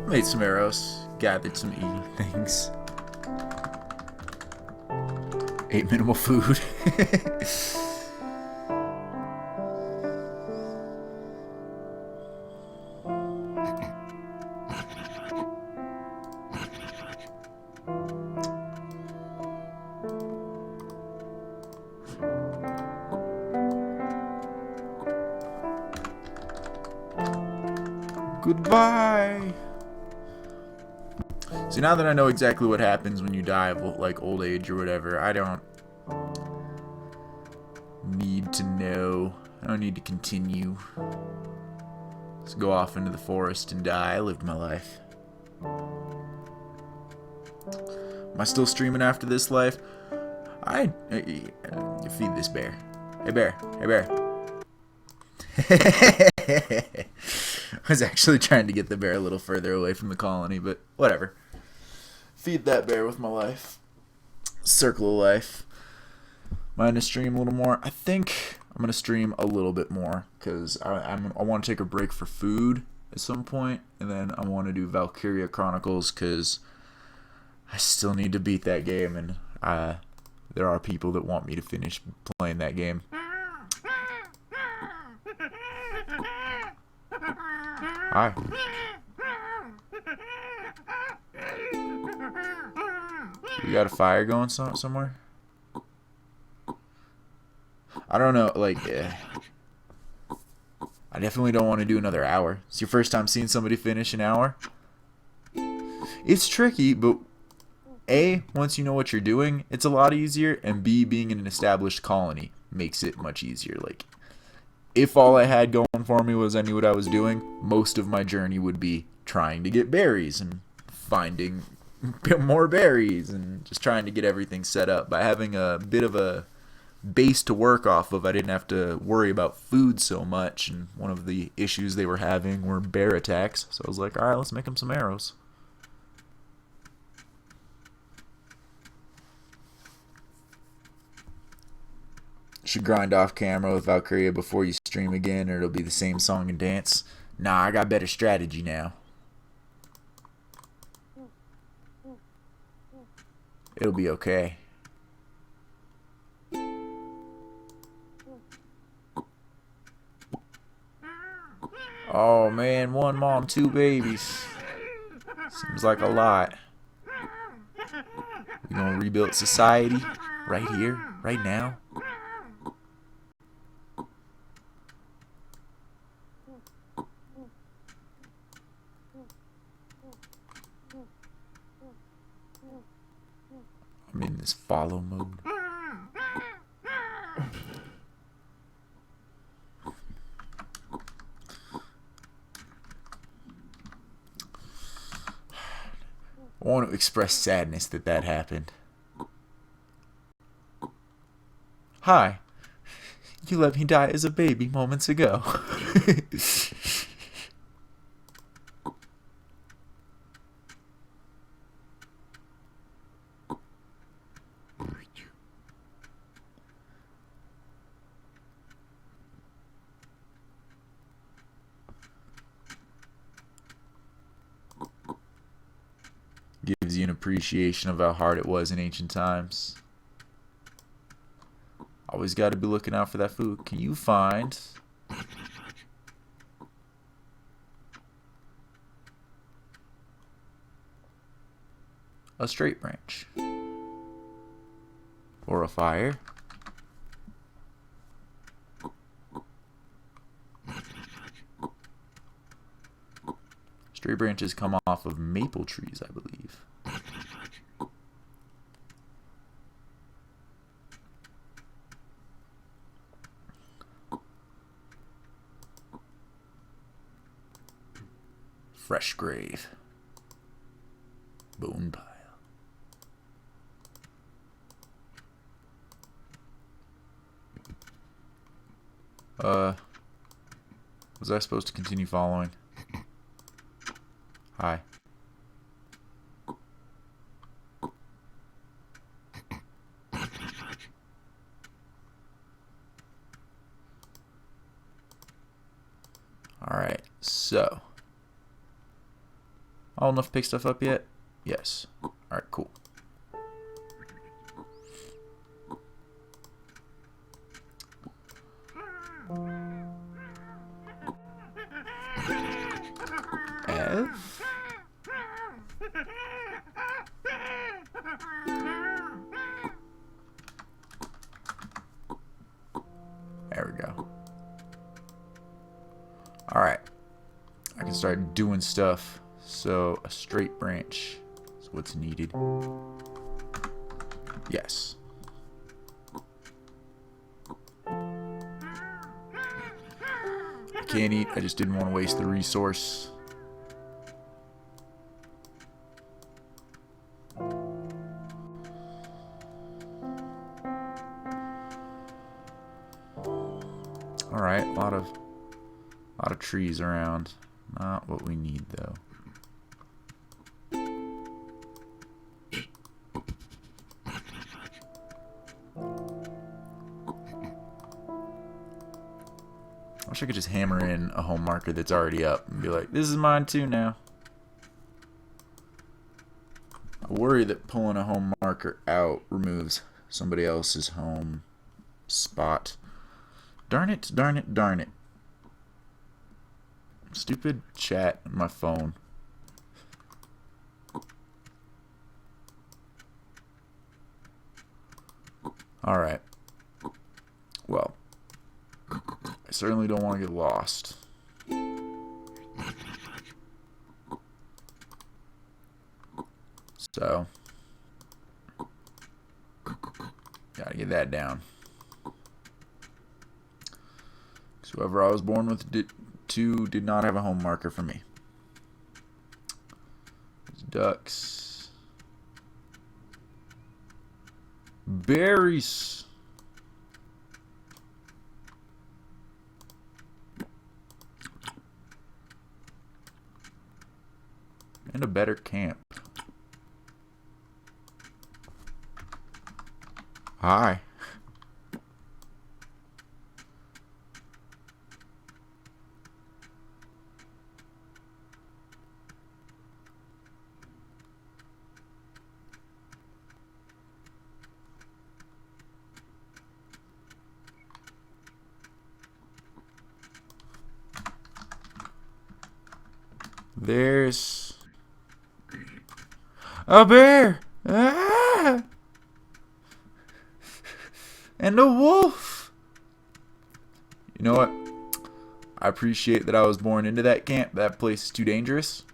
Made some arrows, gathered some eating things. Ate minimal food. Goodbye. See, now that I know exactly what happens when you die of like old age or whatever, I don't need to know. I don't need to continue. Let's go off into the forest and die. I lived my life. Am I still streaming after this life? I feed this bear. Hey bear. Hey bear. I was actually trying to get the bear a little further away from the colony, but whatever. Feed that bear with my life. Circle of life. Am I going to stream a little more? I think I'm going to stream a little bit more because I want to take a break for food at some point, and then I want to do Valkyria Chronicles because I still need to beat that game, and there are people that want me to finish playing that game. Hi. You got a fire going somewhere? I don't know, like, I definitely don't want to do another hour. It's your first time seeing somebody finish an hour? It's tricky, but A, once you know what you're doing, it's a lot easier, and B, being in an established colony makes it much easier. Like, if all I had going for me was I knew what I was doing, most of my journey would be trying to get berries and finding more berries and just trying to get everything set up. By having a bit of a base to work off of, I didn't have to worry about food so much, and one of the issues they were having were bear attacks, so I was like, alright, let's make them some arrows. Should grind off camera with Valkyria before you stream again, or it'll be the same song and dance. Nah, I got better strategy now. It'll be okay. Oh man, one mom, two babies. Seems like a lot. We gonna rebuild society right here, right now. I'm in this follow mode. I want to express sadness that happened. Hi. You let me die as a baby moments ago. Gives you an appreciation of how hard it was in ancient times. Always got to be looking out for that food. Can you find a straight branch or a fire? Tree branches come off of maple trees, I believe. Fresh grave. Bone pile. Was I supposed to continue following? Hi. Alright, so. All enough to pick stuff up yet? Yes. Alright, cool. F? There we go. Alright. I can start doing stuff. So, a straight branch is what's needed. Yes. I can't eat. I just didn't want to waste the resource. Alright, a lot of trees around. Not what we need though. I wish I could just hammer in a home marker that's already up and be like, this is mine too now. I worry that pulling a home marker out removes somebody else's home spot. Darn it, darn it, darn it. Stupid chat on my phone. Alright. Well, I certainly don't want to get lost. So, gotta get that down. Because whoever I was born with did not have a home marker for me. There's ducks. Berries. And a better camp. Hi. There's a bear! Ah! And a wolf! You know what? I appreciate that I was born into that camp. That place is too dangerous.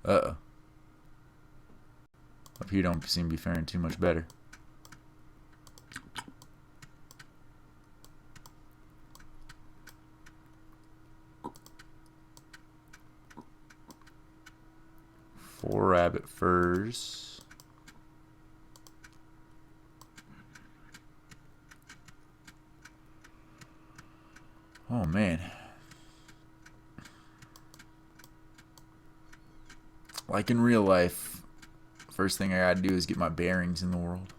Uh-oh. Up here don't seem to be faring too much better. Four rabbit furs. Oh man. Like in real life, first thing I gotta do is get my bearings in the world.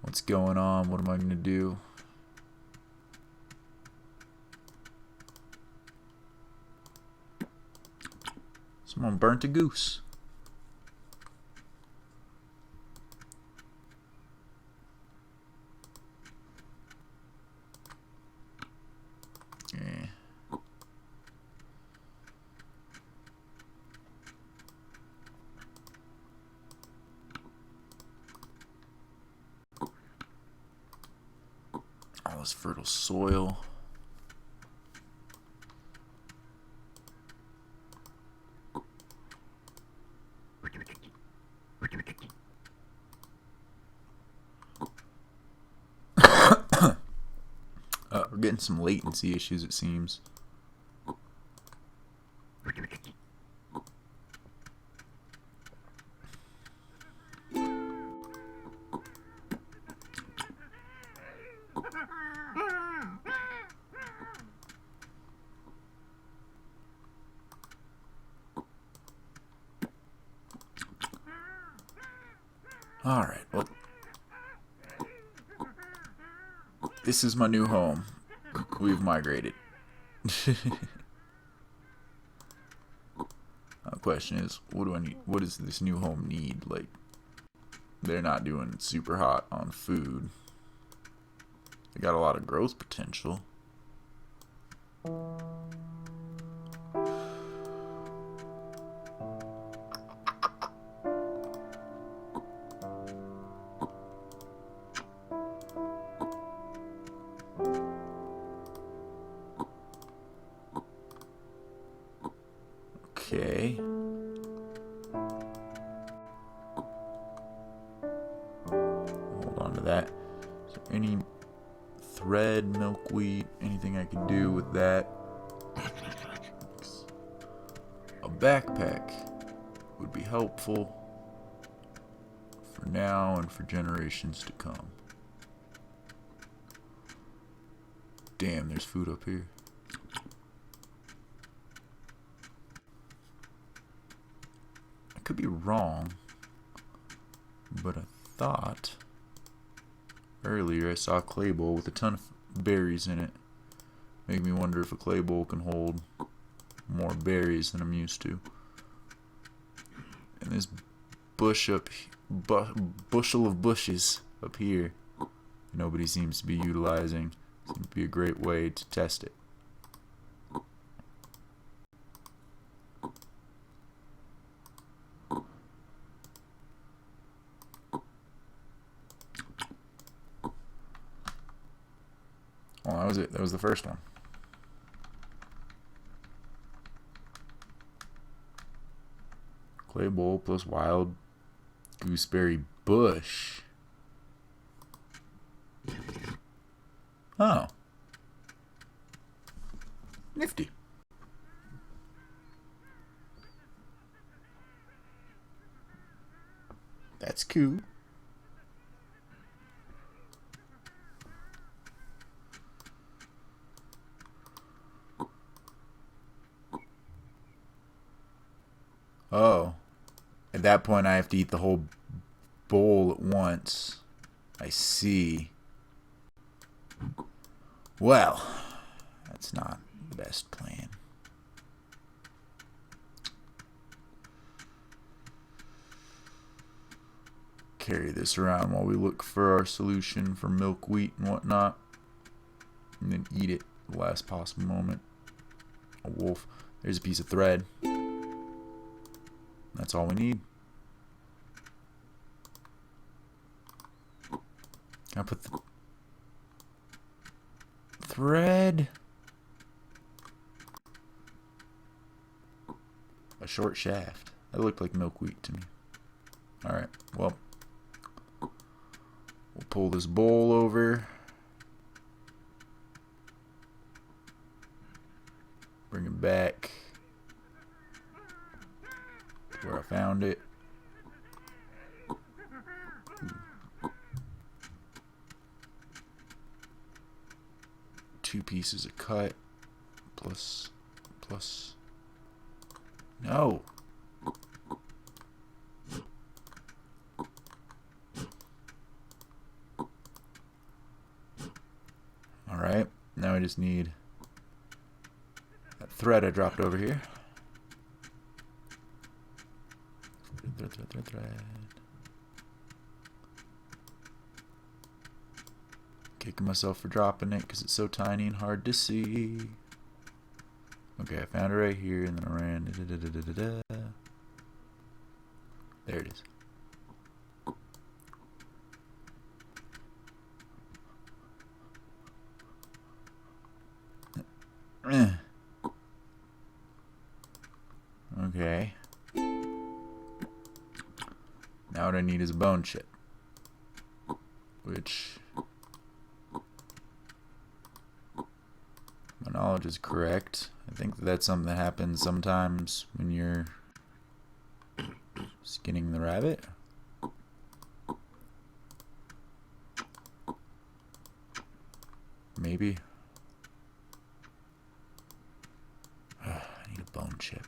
What's going on? What am I gonna do? Someone burnt a goose. this fertile soil. We're getting some latency issues, it seems. Alright, well, this is my new home. We've migrated. The question is, what do I need? What does this new home need? Like, they're not doing super hot on food. They got a lot of growth potential. Okay. Hold on to that. Is there any thread, milkweed, anything I can do with that? A backpack would be helpful for now and for generations to come. Damn, there's food up here. I could be wrong, but I thought earlier I saw a clay bowl with a ton of berries in it. Made me wonder if a clay bowl can hold more berries than I'm used to. And this bushel of bushes up here, nobody seems to be utilizing. Seems to be a great way to test it. Well, that was it. That was the first one. Clay bowl plus wild gooseberry bush. Oh. Nifty. That's cool. Oh. At that point, I have to eat the whole bowl at once. I see. Well, that's not the best plan. Carry this around while we look for our solution for milkweed and whatnot. And then eat it at the last possible moment. A wolf. There's a piece of thread. That's all we need. Can I put the thread? A short shaft. That looked like milkweed to me. Alright, well, we'll pull this bowl over. Bring it back to where I found it. Two pieces of cut plus no. Alright, now I just need that thread I dropped over here. Thread. Kicking myself for dropping it because it's so tiny and hard to see. Okay, I found it right here and then I ran. There it is. I need is a bone chip. Which, my knowledge is correct. I think that's something that happens sometimes when you're skinning the rabbit. Maybe. I need a bone chip.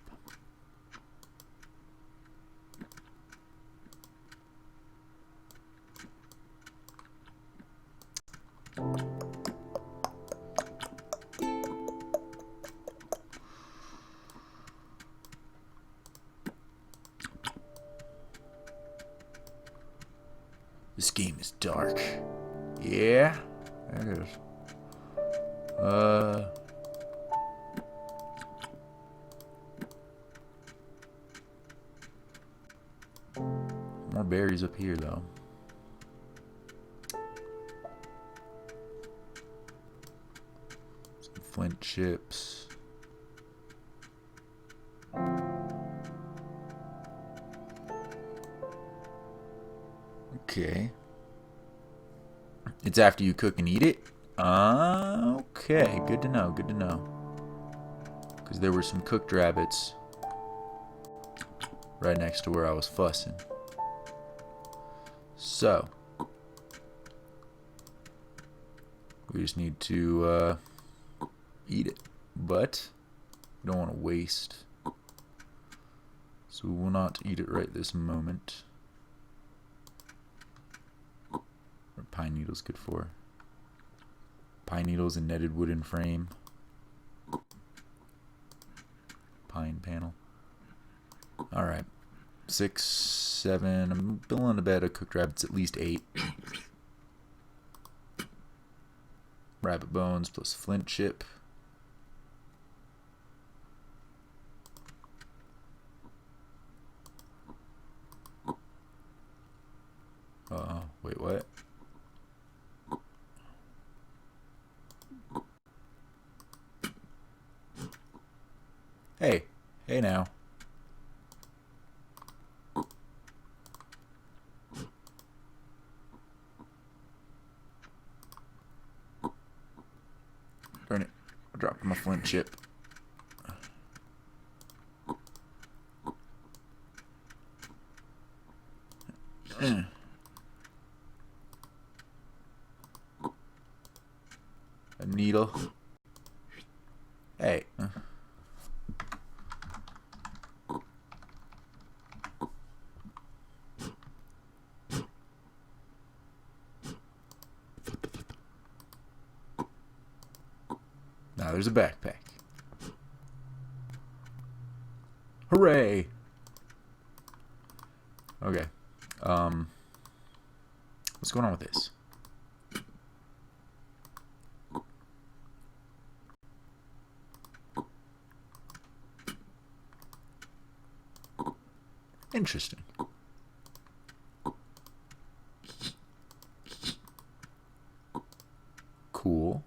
This game is dark. Yeah, it is. More berries up here, though. Some flint chips. Okay. It's after you cook and eat it? Okay. Good to know. Good to know. Because there were some cooked rabbits right next to where I was fussing. So, we just need to eat it. But we don't want to waste. So we will not eat it right this moment. Pine needles good for? Pine needles and netted wooden frame. Pine panel. Alright. 6, 7. I'm billing to bet a cooked rabbit's at least 8. Rabbit bones plus flint chip. Wait, what? Hey, hey now. Darn it, I dropped my flint chip. A needle. Hey. Now there's a backpack. Hooray! Okay. What's going on with this? Interesting. Cool.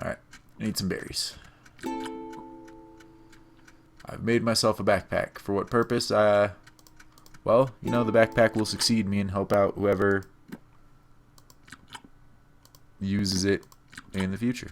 Alright, I need some berries. I've made myself a backpack. For what purpose? Well, you know, the backpack will succeed me and help out whoever uses it in the future.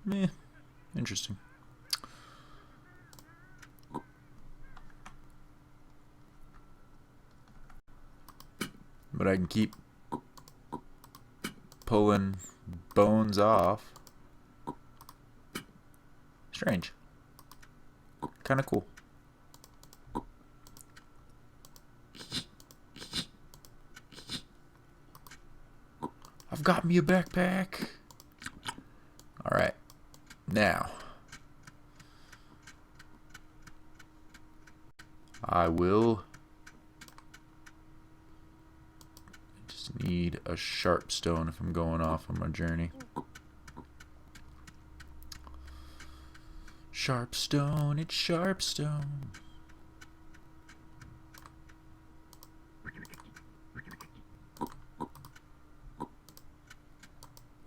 Meh. Interesting. But I can keep pulling bones off. Strange. Kind of cool. I've got me a backpack. Alright. Now, I will just need a sharp stone if I'm going off on my journey. Sharp stone, it's sharp stone.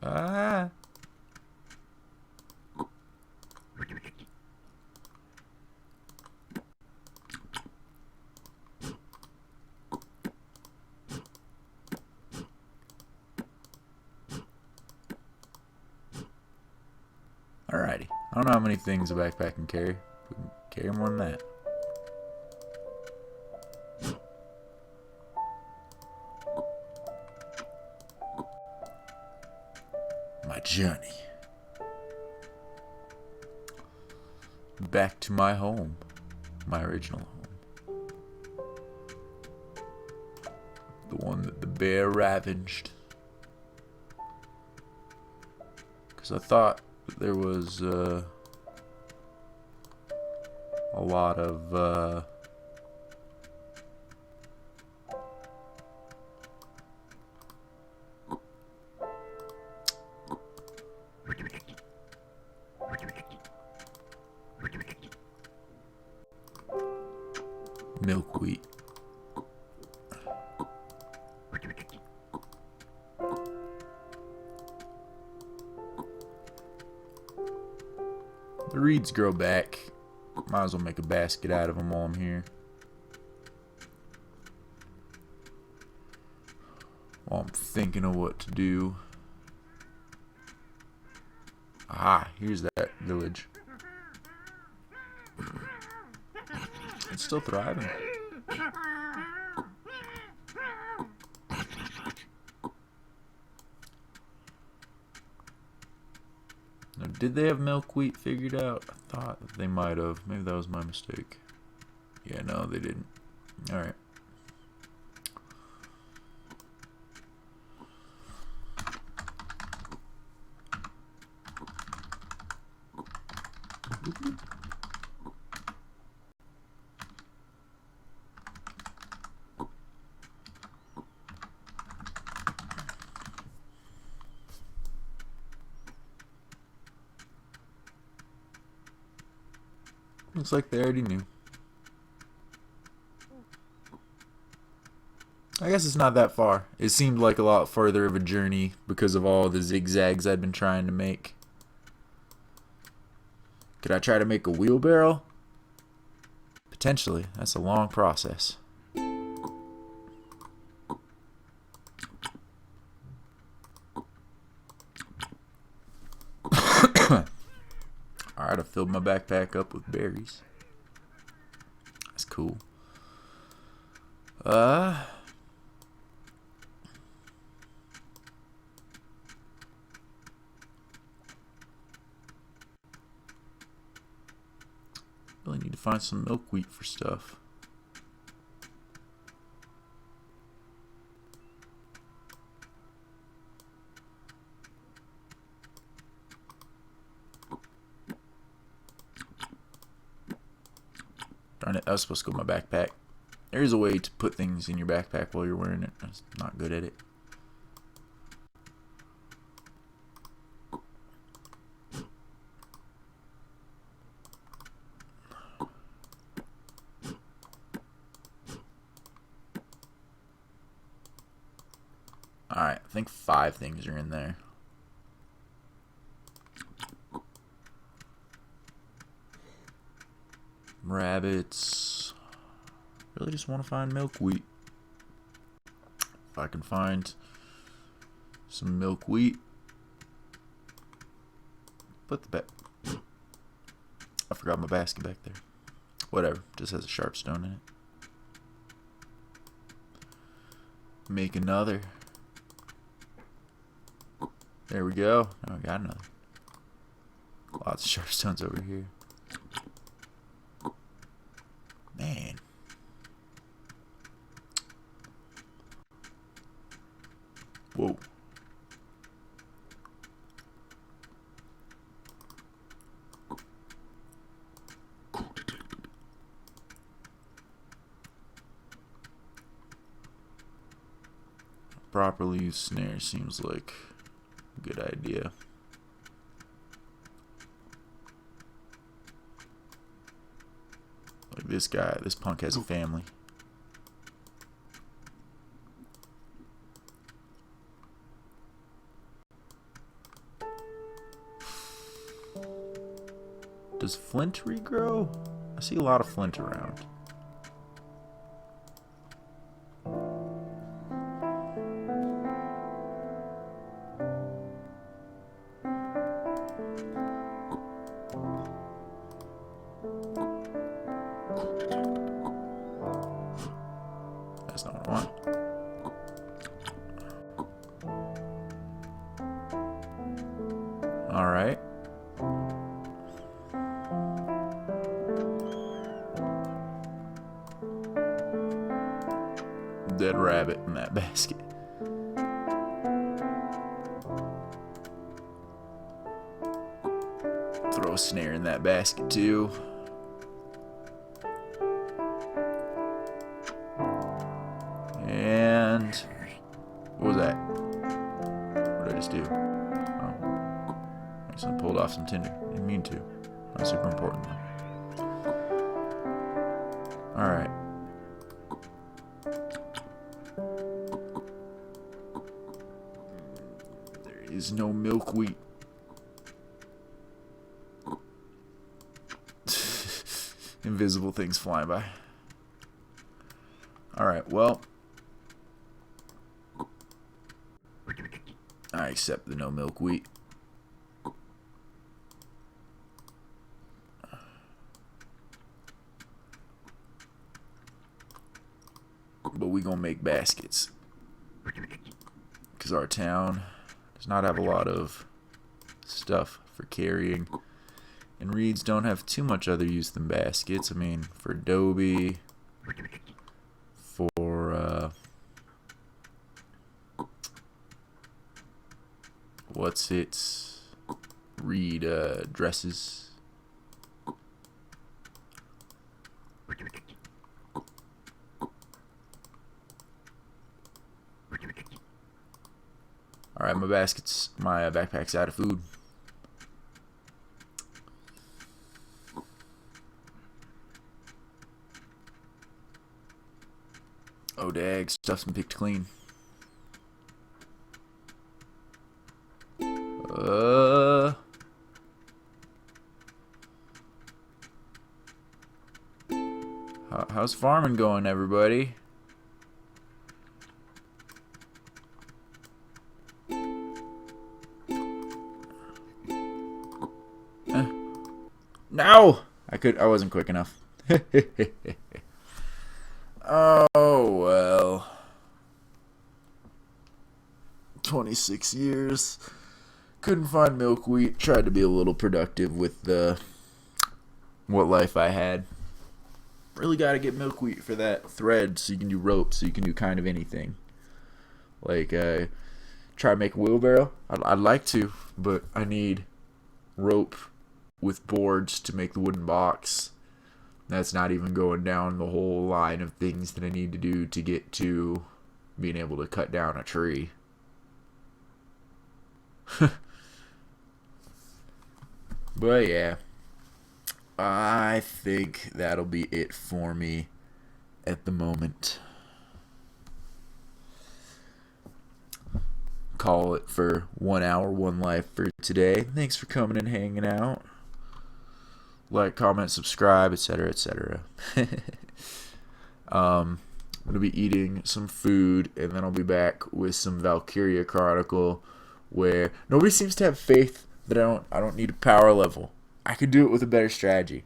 Ah. Alrighty. I don't know how many things a backpack can carry. We can carry more than that. My journey. Back to my home. My original home. The one that the bear ravaged. Because I thought there was a lot of milkweed. The reeds grow back. Might as well make a basket out of them while I'm here. While I'm thinking of what to do. Aha, here's that village. It's still thriving. Now, did they have milkweed figured out? I thought that they might have. Maybe that was my mistake. Yeah, no, they didn't. Alright. Looks like they already knew. I guess it's not that far. It seemed like a lot further of a journey because of all the zigzags I'd been trying to make. Could I try to make a wheelbarrow? Potentially. That's a long process. Alright, I filled my backpack up with berries. That's cool. Really need to find some milkweed for stuff. Darn it, that was supposed to go in my backpack. There's a way to put things in your backpack while you're wearing it. I'm not good at it. Alright, I think 5 things are in there. Rabbits. Really just want to find milkweed. If I can find some milkweed. Put the back. I forgot my basket back there. Whatever, just has a sharp stone in it. Make another. There we go. Oh, I got another. Lots of sharp stones over here. Man. Whoa. Properly use snare seems like a good idea. Like this guy, this punk has a family. Does flint regrow? I see a lot of flint around. That's not what I want. All right. Dead rabbit in that basket. Throw a snare in that basket too. And what was that? What did I just do? Oh, I just pulled off some tinder. Didn't mean to. Not super important though. All right. There is no milkweed. Invisible things flying by. All right. Well. I accept the no milkweed. But we gonna make baskets. Because our town does not have a lot of stuff for carrying. And reeds don't have too much other use than baskets. I mean, for adobe, for what's it? Reed dresses. Alright, my backpack's out of food. Oh, dag, stuff's been picked clean. How's farming going, everybody? No! I wasn't quick enough. Oh, well. 26 years. Couldn't find milkweed. Tried to be a little productive with what life I had. Really got to get milkweed for that thread so you can do rope, so you can do kind of anything. Like, try to make a wheelbarrow. I'd like to, but I need rope with boards to make the wooden box. That's not even going down the whole line of things that I need to do to get to being able to cut down a tree. But yeah, I think that'll be it for me at the moment. Call it for 1 hour, one life for today. Thanks for coming and hanging out. Like, comment, subscribe, etc., etc. I'm going to be eating some food, and then I'll be back with some Valkyria Chronicle, where nobody seems to have faith that I don't need a power level. I could do it with a better strategy.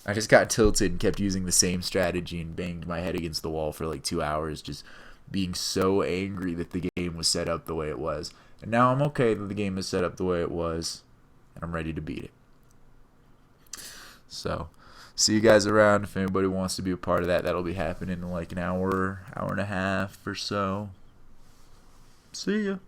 I just got tilted and kept using the same strategy and banged my head against the wall for like 2 hours, just being so angry that the game was set up the way it was. And now I'm okay that the game is set up the way it was, and I'm ready to beat it. So, see you guys around. If anybody wants to be a part of that, that'll be happening in like an hour and a half or so. See ya.